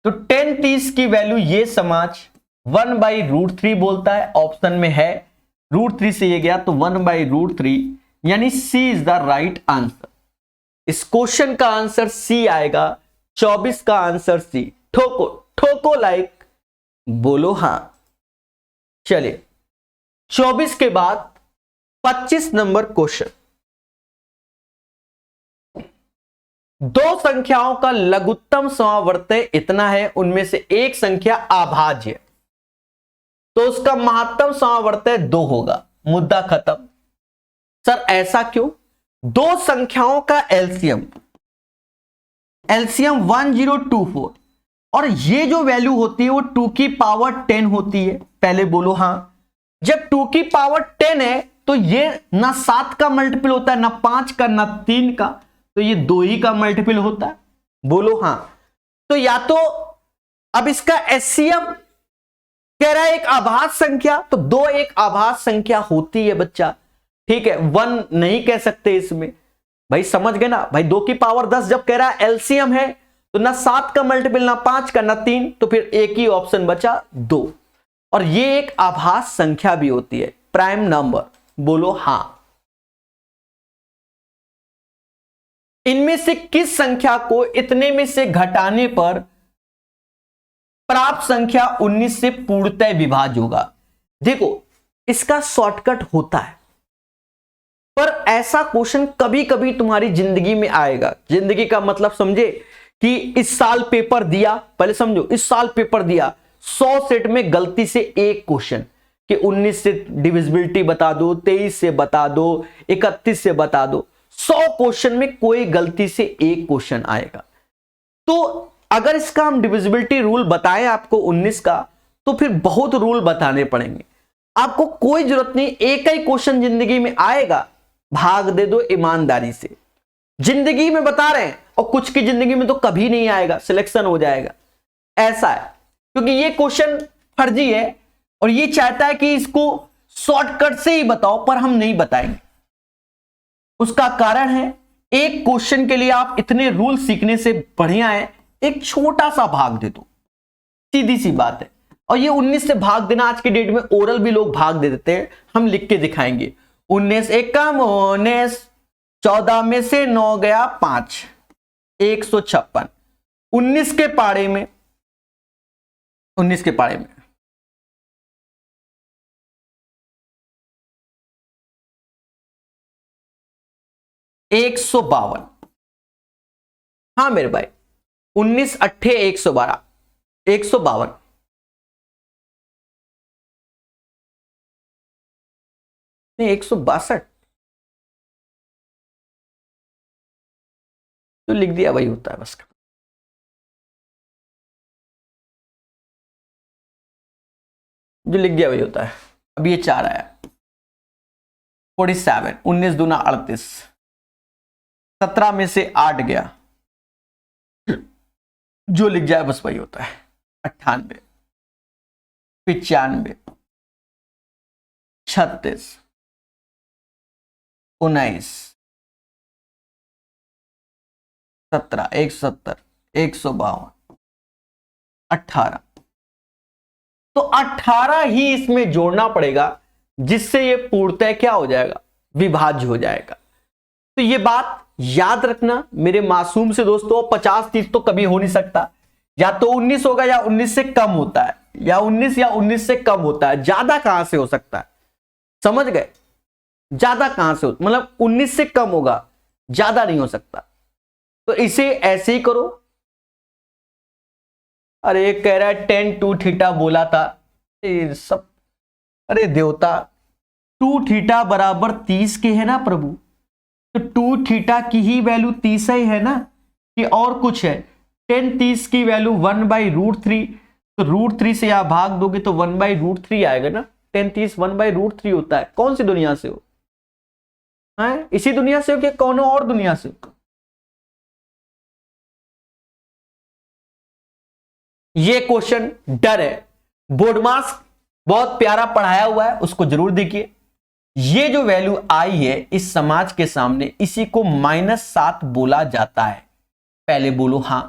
तो 10 30 की वैल्यू ये समाज 1/√3 बोलता है, ऑप्शन में है √3 से ये गया तो 1/√3, यानी सी इज द राइट आंसर। इस क्वेश्चन का आंसर सी आएगा, 24 का आंसर सी। ठोको ठोको लाइक, बोलो हां। चलिए 24 के बाद 25 नंबर क्वेश्चन। दो संख्याओं का लघुत्तम समावर्तय इतना है, उनमें से एक संख्या अभाज्य है, तो उसका महत्तम समावर्तय 2 होगा। मुद्दा खत्म। सर ऐसा क्यों? दो संख्याओं का एलसीएम 1024 और ये जो वैल्यू होती है वो 2 की पावर 10 होती है। पहले बोलो हां। जब 2 की पावर 10 है तो ये ना 7 का मल्टीपल होता है, ना 5 का, ना 3 का, तो ये 2 ही का मल्टीपल होता है। बोलो हां। तो या तो अब इसका एचसीएम कह रहा है एक आभाज्य संख्या, तो 2 एक आभाज्य संख्या होती है बच्चा। ठीक है, 1 नहीं कह सकते इसमें। भाई समझ गए ना भाई, 2 की पावर 10 जब कह रहा है एलसीएम है तो ना 7 का मल्टीपल, ना 5 का, ना 3, तो फिर एक ही ऑप्शन बचा 2। और ये एक आभाज्य संख्या भी होती है, प्राइम नंबर। बोलो हां। इनमें से किस संख्या को इतने में से घटाने पर प्राप्त संख्या 19 से पूर्णतः विभाज्य होगा? देखो इसका शॉर्टकट होता है, पर ऐसा क्वेश्चन कभी कभी तुम्हारी जिंदगी में आएगा। जिंदगी का मतलब समझे कि इस साल पेपर दिया, पहले समझो, इस साल पेपर दिया, 100 सेट में गलती से एक क्वेश्चन कि 19 से डिविजिबिलिटी बता दो, 23 से बता दो, 31 से बता दो। 100 क्वेश्चन में कोई गलती से एक क्वेश्चन आएगा। तो अगर इसका हम डिविजिबिलिटी रूल बताएं आपको 19 का, तो फिर बहुत रूल बताने पड़ेंगे। आपको कोई जरूरत नहीं, एक ही क्वेश्चन जिंदगी में आएगा, भाग दे दो ईमानदारी से। जिंदगी में बता रहे हैं, और कुछ की जिंदगी में तो कभी नहीं आएगा, सिलेक्शन हो जाएगा। ऐसा है, क्योंकि ये क्वेश्चन फर्जी है और ये चाहता है कि इसको शॉर्टकट से ही बताओ, पर हम नहीं बताएंगे। उसका कारण है, एक क्वेश्चन के लिए आप इतने रूल सीखने से बढ़िया है एक छोटा सा भाग दे दो, सीधी सी बात है। और ये 19 से भाग देना, आज के डेट में ओरल भी लोग भाग दे देते हैं, हम लिख के दिखाएंगे। 19 एकम 19, 14 में से 9 गया 5, 156। 19 के पाड़े में 152। हाँ मेरे भाई, 19 अट्ठे 112, 152। नहीं 162 तो लिख दिया, वही होता है बस। जो लिख दिया वही होता है। अब ये 4 आया, 47, 19 दूना 38, 17 में से 8 गया, जो लिख जाए बस वही होता है। 98, 95, 36, 19, 17, 170, 152, 18। तो 18 ही इसमें जोड़ना पड़ेगा, जिससे ये पूर्णतः क्या हो जाएगा, विभाज्य हो जाएगा। तो ये बात याद रखना मेरे मासूम से दोस्तों। 50 30 तो कभी हो नहीं सकता, या तो 19 होगा या 19 से कम होता है, या 19 से कम होता है। ज्यादा कहां से हो सकता है, समझ गए? ज्यादा कहां से हो, मतलब 19 से कम होगा, ज्यादा नहीं हो सकता। तो इसे ऐसे ही करो। अरे कह रहा है 10 2 थीटा बोला था सब। अरे देवता, 2 थीटा बराबर 30 के है ना प्रभु, तो 2 थीटा की ही वैल्यू 30 ही है ना, कि और कुछ है? 10 30 की वैल्यू 1/√3, तो √3 से आप भाग दोगे तो 1/√3 आएगा ना। 10 30 1/√3 होता है। कौन सी दुनिया से हो? इसी दुनिया से हो कि कौन और दुनिया से हो? ये क्वेश्चन डर है, बोर्ड मार्क्स बहुत प्यारा पढ़ाया हुआ है, उसको जरूर देखिए। ये जो वैल्यू आई है इस समाज के सामने, इसी को -7 बोला जाता है। पहले बोलो हां,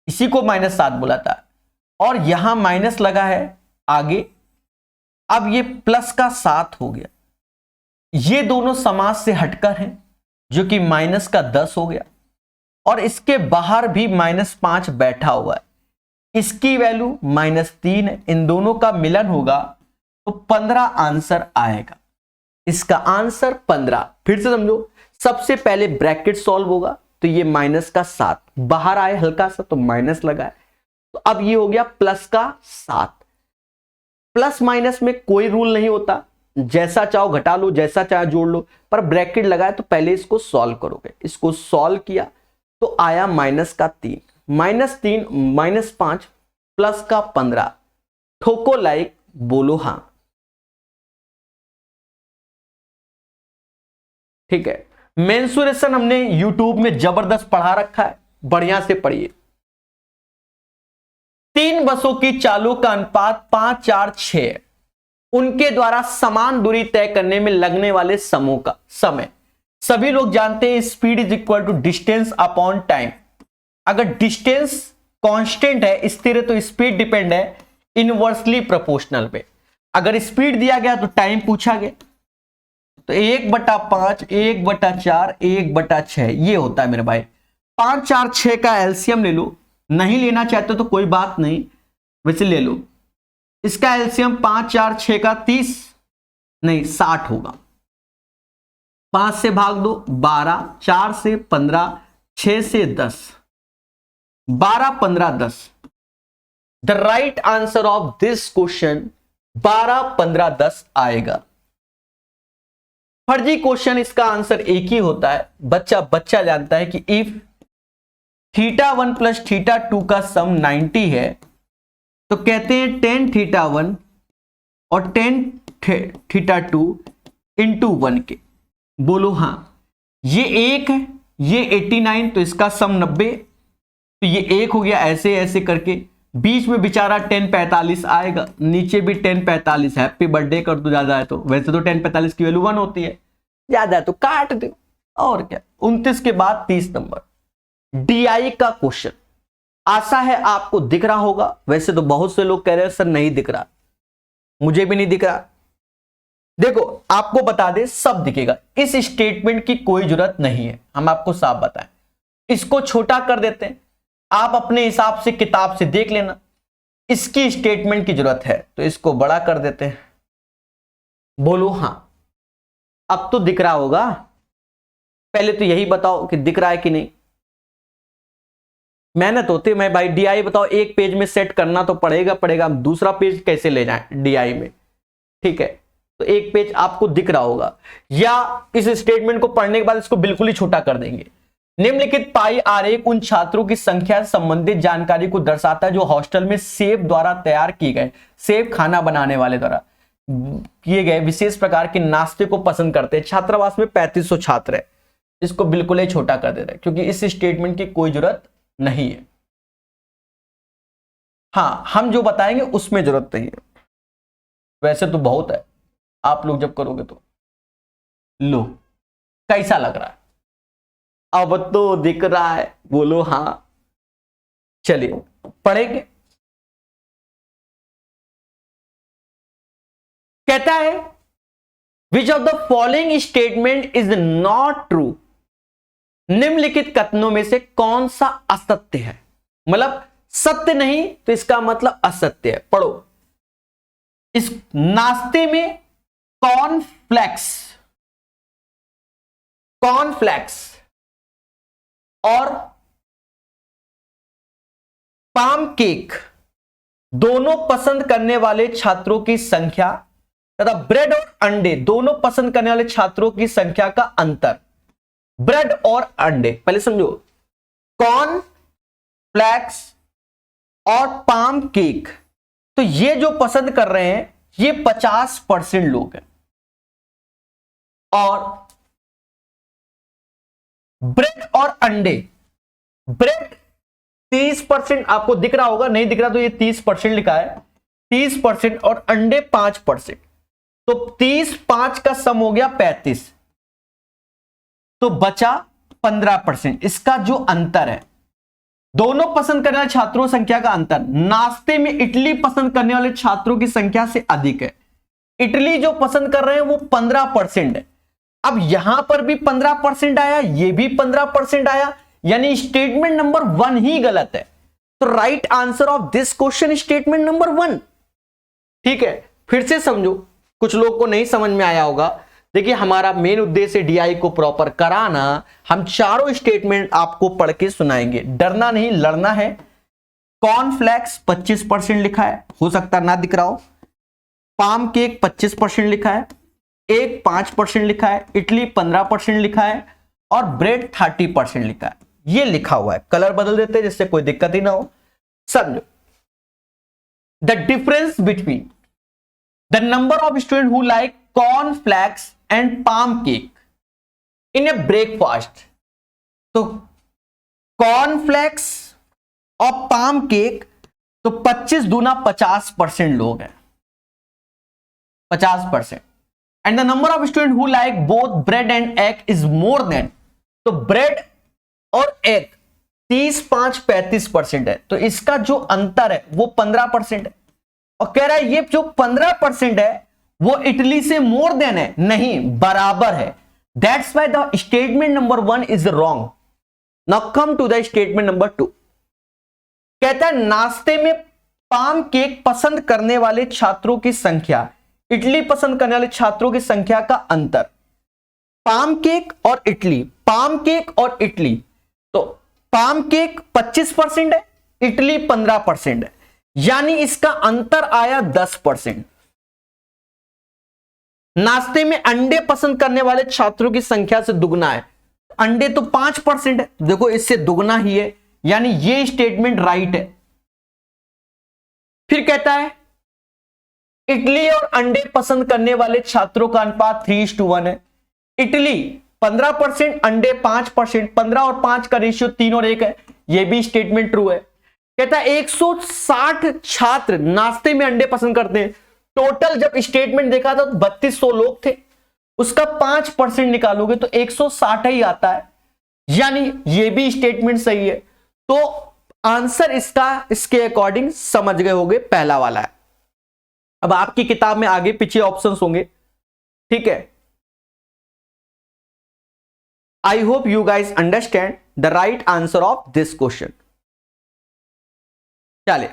इसी को -7 बोला था, और यहां माइनस लगा है आगे, अब ये प्लस का 7 हो गया। ये दोनों समाज से हटकर हैं, जो कि -10 हो गया, और इसके बाहर भी -5 बैठा हुआ है, इसकी वैल्यू -3 है। इन दोनों का मिलन होगा तो 15 आंसर आएगा। इसका आंसर 15। फिर से समझो, सबसे पहले ब्रैकेट सॉल्व होगा तो ये -7 बाहर आए हल्का सा तो माइनस लगा है, तो अब ये हो गया +7। प्लस माइनस में कोई रूल नहीं होता, जैसा चाहो घटा लो, जैसा चाहे जोड़ लो, पर ब्रैकेट लगाए तो पहले इसको सॉल्व करोगे। इसको सॉल्व किया तो आया -3, -3 -5 +15। ठोको लाइक, बोलो हां। ठीक है, मेंसुरेशन हमने यूट्यूब में जबरदस्त पढ़ा रखा है, बढ़िया से पढ़िए। 3 बसों की चालों का अनुपात 5, 4, 6 है। उनके द्वारा समान दूरी तय करने में लगने वाले समूह का समय। सभी लोग जानते हैं speed is equal to distance upon time. अगर डिस्टेंस कांस्टेंट है, स्थिर है, तो स्पीड डिपेंड है इनवर्सली प्रोपोर्शनल पे। अगर स्पीड दिया गया तो टाइम पूछा गया, तो 1/5, 1/4, 1/6 ये होता है मेरे भाई। 5, 4, 6 का एलसीएम ले लो, नहीं लेना चाहते तो कोई बात नहीं, वैसे ले लो। इसका एलसीएम 5, 4, 6 का 30 नहीं 60 होगा। 5 से भाग दो 12, 4 से 15, 6 से 10, 12, 15, 10। The right answer of this question 12, 15, 10 आएगा। फर्जी क्वेश्चन, इसका आंसर एक ही होता है। बच्चा जानता है कि इफ θ1 + θ2 का सम 90 है, तो कहते हैं tan θ1 और tan θ2 इंटू 1 के। बोलो हां। ये 1 है, ये 89, तो इसका सम 90, तो ये 1 हो गया। ऐसे ऐसे करके बीच में बेचारा tan 45 आएगा, नीचे भी tan 45। हैप्पी बर्थडे कर दो ज्यादा है तो, वैसे तो tan 45 की वैल्यू 1 होती है, ज्यादा है तो काट दो। और क्या, 29 के बाद 30 नंबर डीआई का क्वेश्चन। आशा है आपको दिख रहा होगा, वैसे तो बहुत से लोग कह रहे हैं सर नहीं दिख रहा, मुझे भी नहीं दिख रहा। देखो आपको बता दें, सब दिखेगा। इस स्टेटमेंट की कोई जरूरत नहीं है, हम आपको साफ बताएं। इसको छोटा कर देते हैं, आप अपने हिसाब से किताब से देख लेना। इसकी स्टेटमेंट की जरूरत है तो इसको बड़ा कर देते हैं। बोलो हां, अब तो दिख रहा होगा। पहले तो यही बताओ कि दिख रहा है कि नहीं। मेहनत होती है मैं भाई। डीआई बताओ, एक पेज में सेट करना तो पड़ेगा। हम दूसरा पेज कैसे ले जाएं डीआई में? ठीक है, तो एक पेज आपको दिख रहा होगा, या इस स्टेटमेंट को पढ़ने के बाद इसको बिल्कुल ही छोटा कर देंगे। निम्नलिखित पाई आरेख उन छात्रों की संख्या से संबंधित जानकारी को दर्शाता है जो हॉस्टल में शेफ द्वारा तैयार किए गए, शेफ खाना बनाने वाले द्वारा किए गए विशेष प्रकार के नाश्ते को पसंद करते हैं। छात्रावास में 3500 छात्र है। इसको बिल्कुल ही छोटा कर दे रहे हैं क्योंकि इस स्टेटमेंट की कोई जरूरत नहीं है। हाँ, हम जो बताएंगे उसमें जरूरत नहीं है, वैसे तो बहुत है, आप लोग जब करोगे तो। लो, कैसा लग रहा है? अब तो दिख रहा है, बोलो हां। चलिए पढ़ेंगे। कहता है which of the following statement is not true. निम्नलिखित कथनों में से कौन सा असत्य है? मतलब सत्य नहीं तो इसका मतलब असत्य है। पढ़ो। इस नाश्ते में कॉर्नफ्लेक्स और पाम केक दोनों पसंद करने वाले छात्रों की संख्या तथा ब्रेड और अंडे दोनों पसंद करने वाले छात्रों की संख्या का अंतर। ब्रेड और अंडे, पहले समझो। कॉर्न फ्लेक्स और पाम केक, तो ये जो पसंद कर रहे हैं ये 50% लोग हैं, और ब्रेड और अंडे, ब्रेड 30% आपको दिख रहा होगा, नहीं दिख रहा तो ये 30% लिखा है, 30% और अंडे 5%, तो 30 5 का सम हो गया 35, तो बचा 15%। इसका जो अंतर है, दोनों पसंद करने वाले छात्रों संख्या का अंतर नाश्ते में इडली पसंद करने वाले छात्रों की संख्या से अधिक है। इडली जो पसंद कर रहे हैं वो 15% है। अब यहां पर भी 15% आया, ये भी 15% आया, यानी स्टेटमेंट नंबर 1 ही गलत है। तो right answer of this question statement number 1। ठीक है, फिर से समझो, कुछ लोग को नहीं समझ में आया होगा। देखिए, हमारा मेन उद्देश्य डीआई को प्रॉपर कराना, हम चारों स्टेटमेंट आपको पढ़ के सुनाएंगे, डरना नहीं, लड़ना है। कॉर्नफ्लेक्स 25% लिखा है, हो सकता ना दिख रहा हो। पाम केक 25% लिखा है, एक 5% लिखा है, इडली 15% लिखा है और ब्रेड 30% लिखा है। ये लिखा हुआ है, कलर बदल देते हैं जिससे कोई दिक्कत ही ना हो। समझो, the difference between the number of student who like cornflakes and palm cake in A breakfast. तो कॉर्नफ्लेक्स और पाम केक, तो 25 दूना 50% लोग हैं, 50%। And the number of student who like both bread and egg is more than, तो ब्रेड और एग 30 5 35% है, तो इसका जो अंतर है वो 15% है। और कह रहा है ये जो 15% है वो इटली से मोर देन है, नहीं, बराबर है। That's why the statement number 1 is wrong. Now come to the statement number 2। कहता है नाश्ते में पाम केक पसंद करने वाले छात्रों की संख्या, इडली पसंद करने वाले छात्रों की संख्या का अंतर। पाम केक और इडली, पाम केक और इडली, तो पाम केक 25% है, इडली 15% है, यानी इसका अंतर आया 10%। नाश्ते में अंडे पसंद करने वाले छात्रों की संख्या से दुगना है, अंडे तो 5% है, देखो इससे दुगना ही है, यानी ये स्टेटमेंट राइट है। फिर कहता है इडली और अंडे पसंद करने वाले छात्रों का अनुपात 3:1 है। इडली 15%, अंडे 5%, 15 और 5 का रेशियो 3 और 1 है, यह भी स्टेटमेंट ट्रू है। कहता है 160 छात्र नाश्ते में अंडे पसंद करते हैं। टोटल जब स्टेटमेंट देखा था तो 3200 लोग थे, उसका 5% निकालोगे तो 160 ही आता है, यानी ये भी स्टेटमेंट सही है। तो आंसर इसका इसके अकॉर्डिंग समझ गए होंगे, पहला वाला है। अब आपकी किताब में आगे पीछे ऑप्शंस होंगे, ठीक है। I hope you guys understand the right answer of this question. चलिए,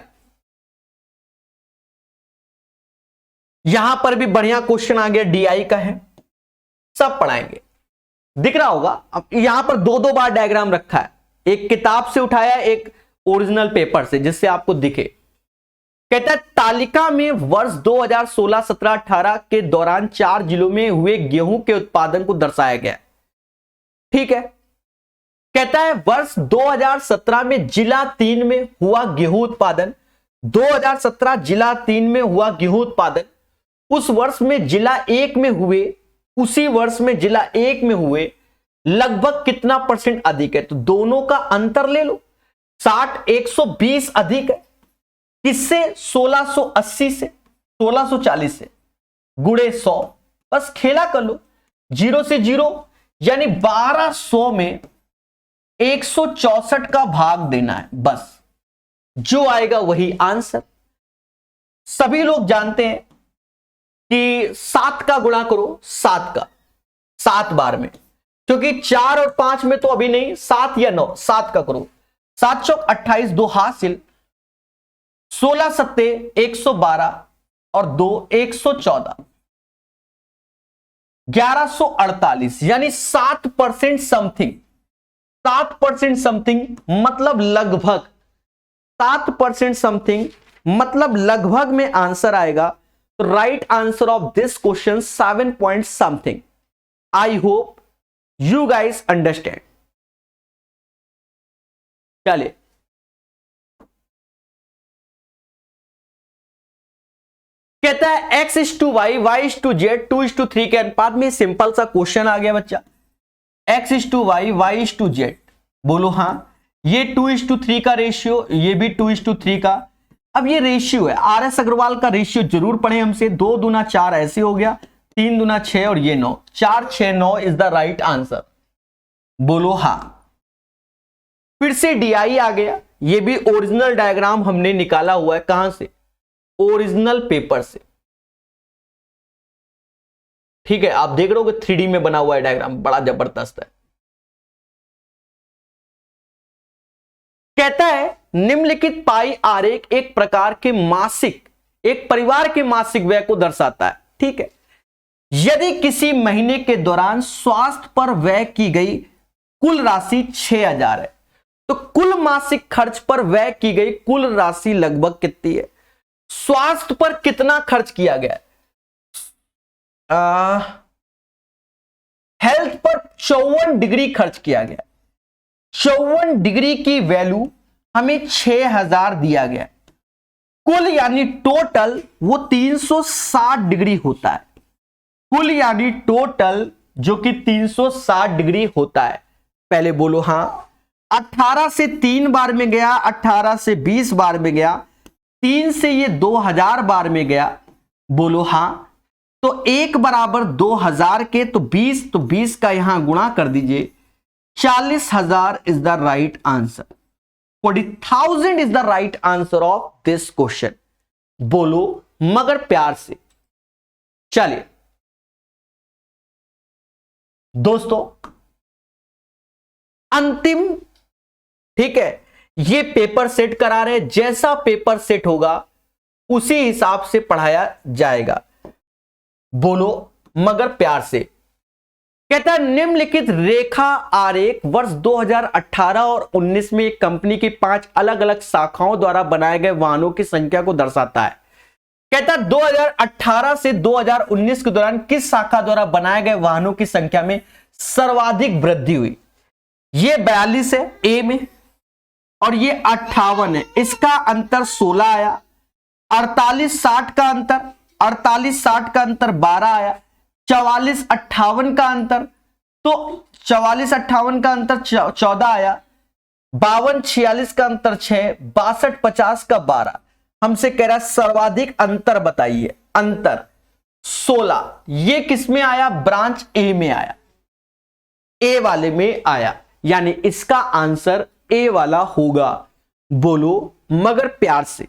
यहां पर भी बढ़िया क्वेश्चन आ गया, डीआई का है, सब पढ़ाएंगे। दिख रहा होगा, अब यहां पर 2-2 बार डायग्राम रखा है, एक किताब से उठाया, एक ओरिजिनल पेपर से, जिससे आपको दिखे। कहता है तालिका में वर्ष 2016, 17, 18 के दौरान 4 जिलों में हुए गेहूं के उत्पादन को दर्शाया गया, ठीक है। कहता है वर्ष 2017 में जिला 3 में हुआ गेहूं उत्पादन, 2017 जिला 3 में हुआ गेहूं उत्पादन, उस वर्ष में जिला 1 में हुए, उसी वर्ष में जिला 1 में हुए लगभग कितना % अधिक है। तो दोनों का अंतर ले लो, 60 120 अधिक है, किससे? 1680 से, 1640 से, गुणे 100, बस खेला कर लो, 0 से 0, यानी 1200 में 164 का भाग देना है, बस जो आएगा वही आंसर। सभी लोग जानते हैं कि 7 का गुणा करो, 7 का 7 बार में, क्योंकि 4 और 5 में तो अभी नहीं, 7 या 9, 7 का करो, 7 चौक 28, 2 हासिल, 16 सत्ते 112 और 2 114, 1148, यानी 7% समथिंग, 7% समथिंग मतलब लगभग, 7% समथिंग मतलब लगभग में आंसर आएगा। तो right answer of this question 7 point something. I hope you guys understand. चलिए, कहता है x:y, y:z, 2:3 के अनुपात में। सिंपल सा क्वेश्चन आ गया बच्चा, x:y, y:z, बोलो हाँ, ये 2:3 का रेशियो, ये भी 2:3 का। अब ये रेशियो है, RS अग्रवाल का रेशियो जरूर पढ़े हमसे। 2 दूना 4 ऐसे हो गया, 3 दूना 6 और ये 9, 4 6 9 इज द राइट आंसर। बोलो हां। फिर से DI आ गया, ये भी ओरिजिनल डायग्राम हमने निकाला हुआ है। कहां से? ओरिजिनल पेपर से। ठीक है, आप देख रहे हो 3D में बना हुआ है डायग्राम, बड़ा जबरदस्त है। कहता है निम्नलिखित पाई आरेख एक प्रकार के मासिक, एक परिवार के मासिक व्यय को दर्शाता है। ठीक है, यदि किसी महीने के दौरान स्वास्थ्य पर व्यय की गई कुल राशि 6000 है, तो कुल मासिक खर्च पर व्यय की गई कुल राशि लगभग कितनी है? स्वास्थ्य पर कितना खर्च किया गया है? हेल्थ पर 54 डिग्री खर्च किया गया। 54 डिग्री की वैल्यू हमें 6000 दिया गया। कुल यानी टोटल वो 360 डिग्री होता है। कुल यानी टोटल जो कि 360 डिग्री होता है। पहले बोलो हां। 18 से 3 बार में गया, 18 से 20 बार में गया, 3 से ये 2000 बार में गया। बोलो हां। तो 1 बराबर 2000 के तो 20 का यहां गुणा कर दीजिए। 40,000 is the right answer. 40,000 is the right answer of this question. बोलो मगर प्यार से। चलिए दोस्तों, अंतिम, ठीक है, ये पेपर सेट करा रहे। जैसा पेपर सेट होगा उसी हिसाब से पढ़ाया जाएगा। बोलो मगर प्यार से। कहता है निम्नलिखित रेखा आरेख वर्ष 2018 और 19 में एक कंपनी की 5 अलग अलग शाखाओं द्वारा बनाए गए वाहनों की संख्या को दर्शाता है। कहता है 2018 से 2019 के दौरान किस शाखा द्वारा बनाए गए वाहनों की संख्या में सर्वाधिक वृद्धि हुई? ये 42 है ए में और ये 58 है, इसका अंतर 16 आया। 48-60 का अंतर, 48-60 का अंतर 12 आया। 44-58 का अंतर, तो 44-58 का अंतर 14 आया। 52-46 का अंतर 6, 62-50 का 12। हमसे कह रहा है सर्वाधिक अंतर बताइए। अंतर 16, ये किस में आया? ब्रांच ए में आया, ए वाले में आया, यानी इसका आंसर ए वाला होगा। बोलो मगर प्यार से।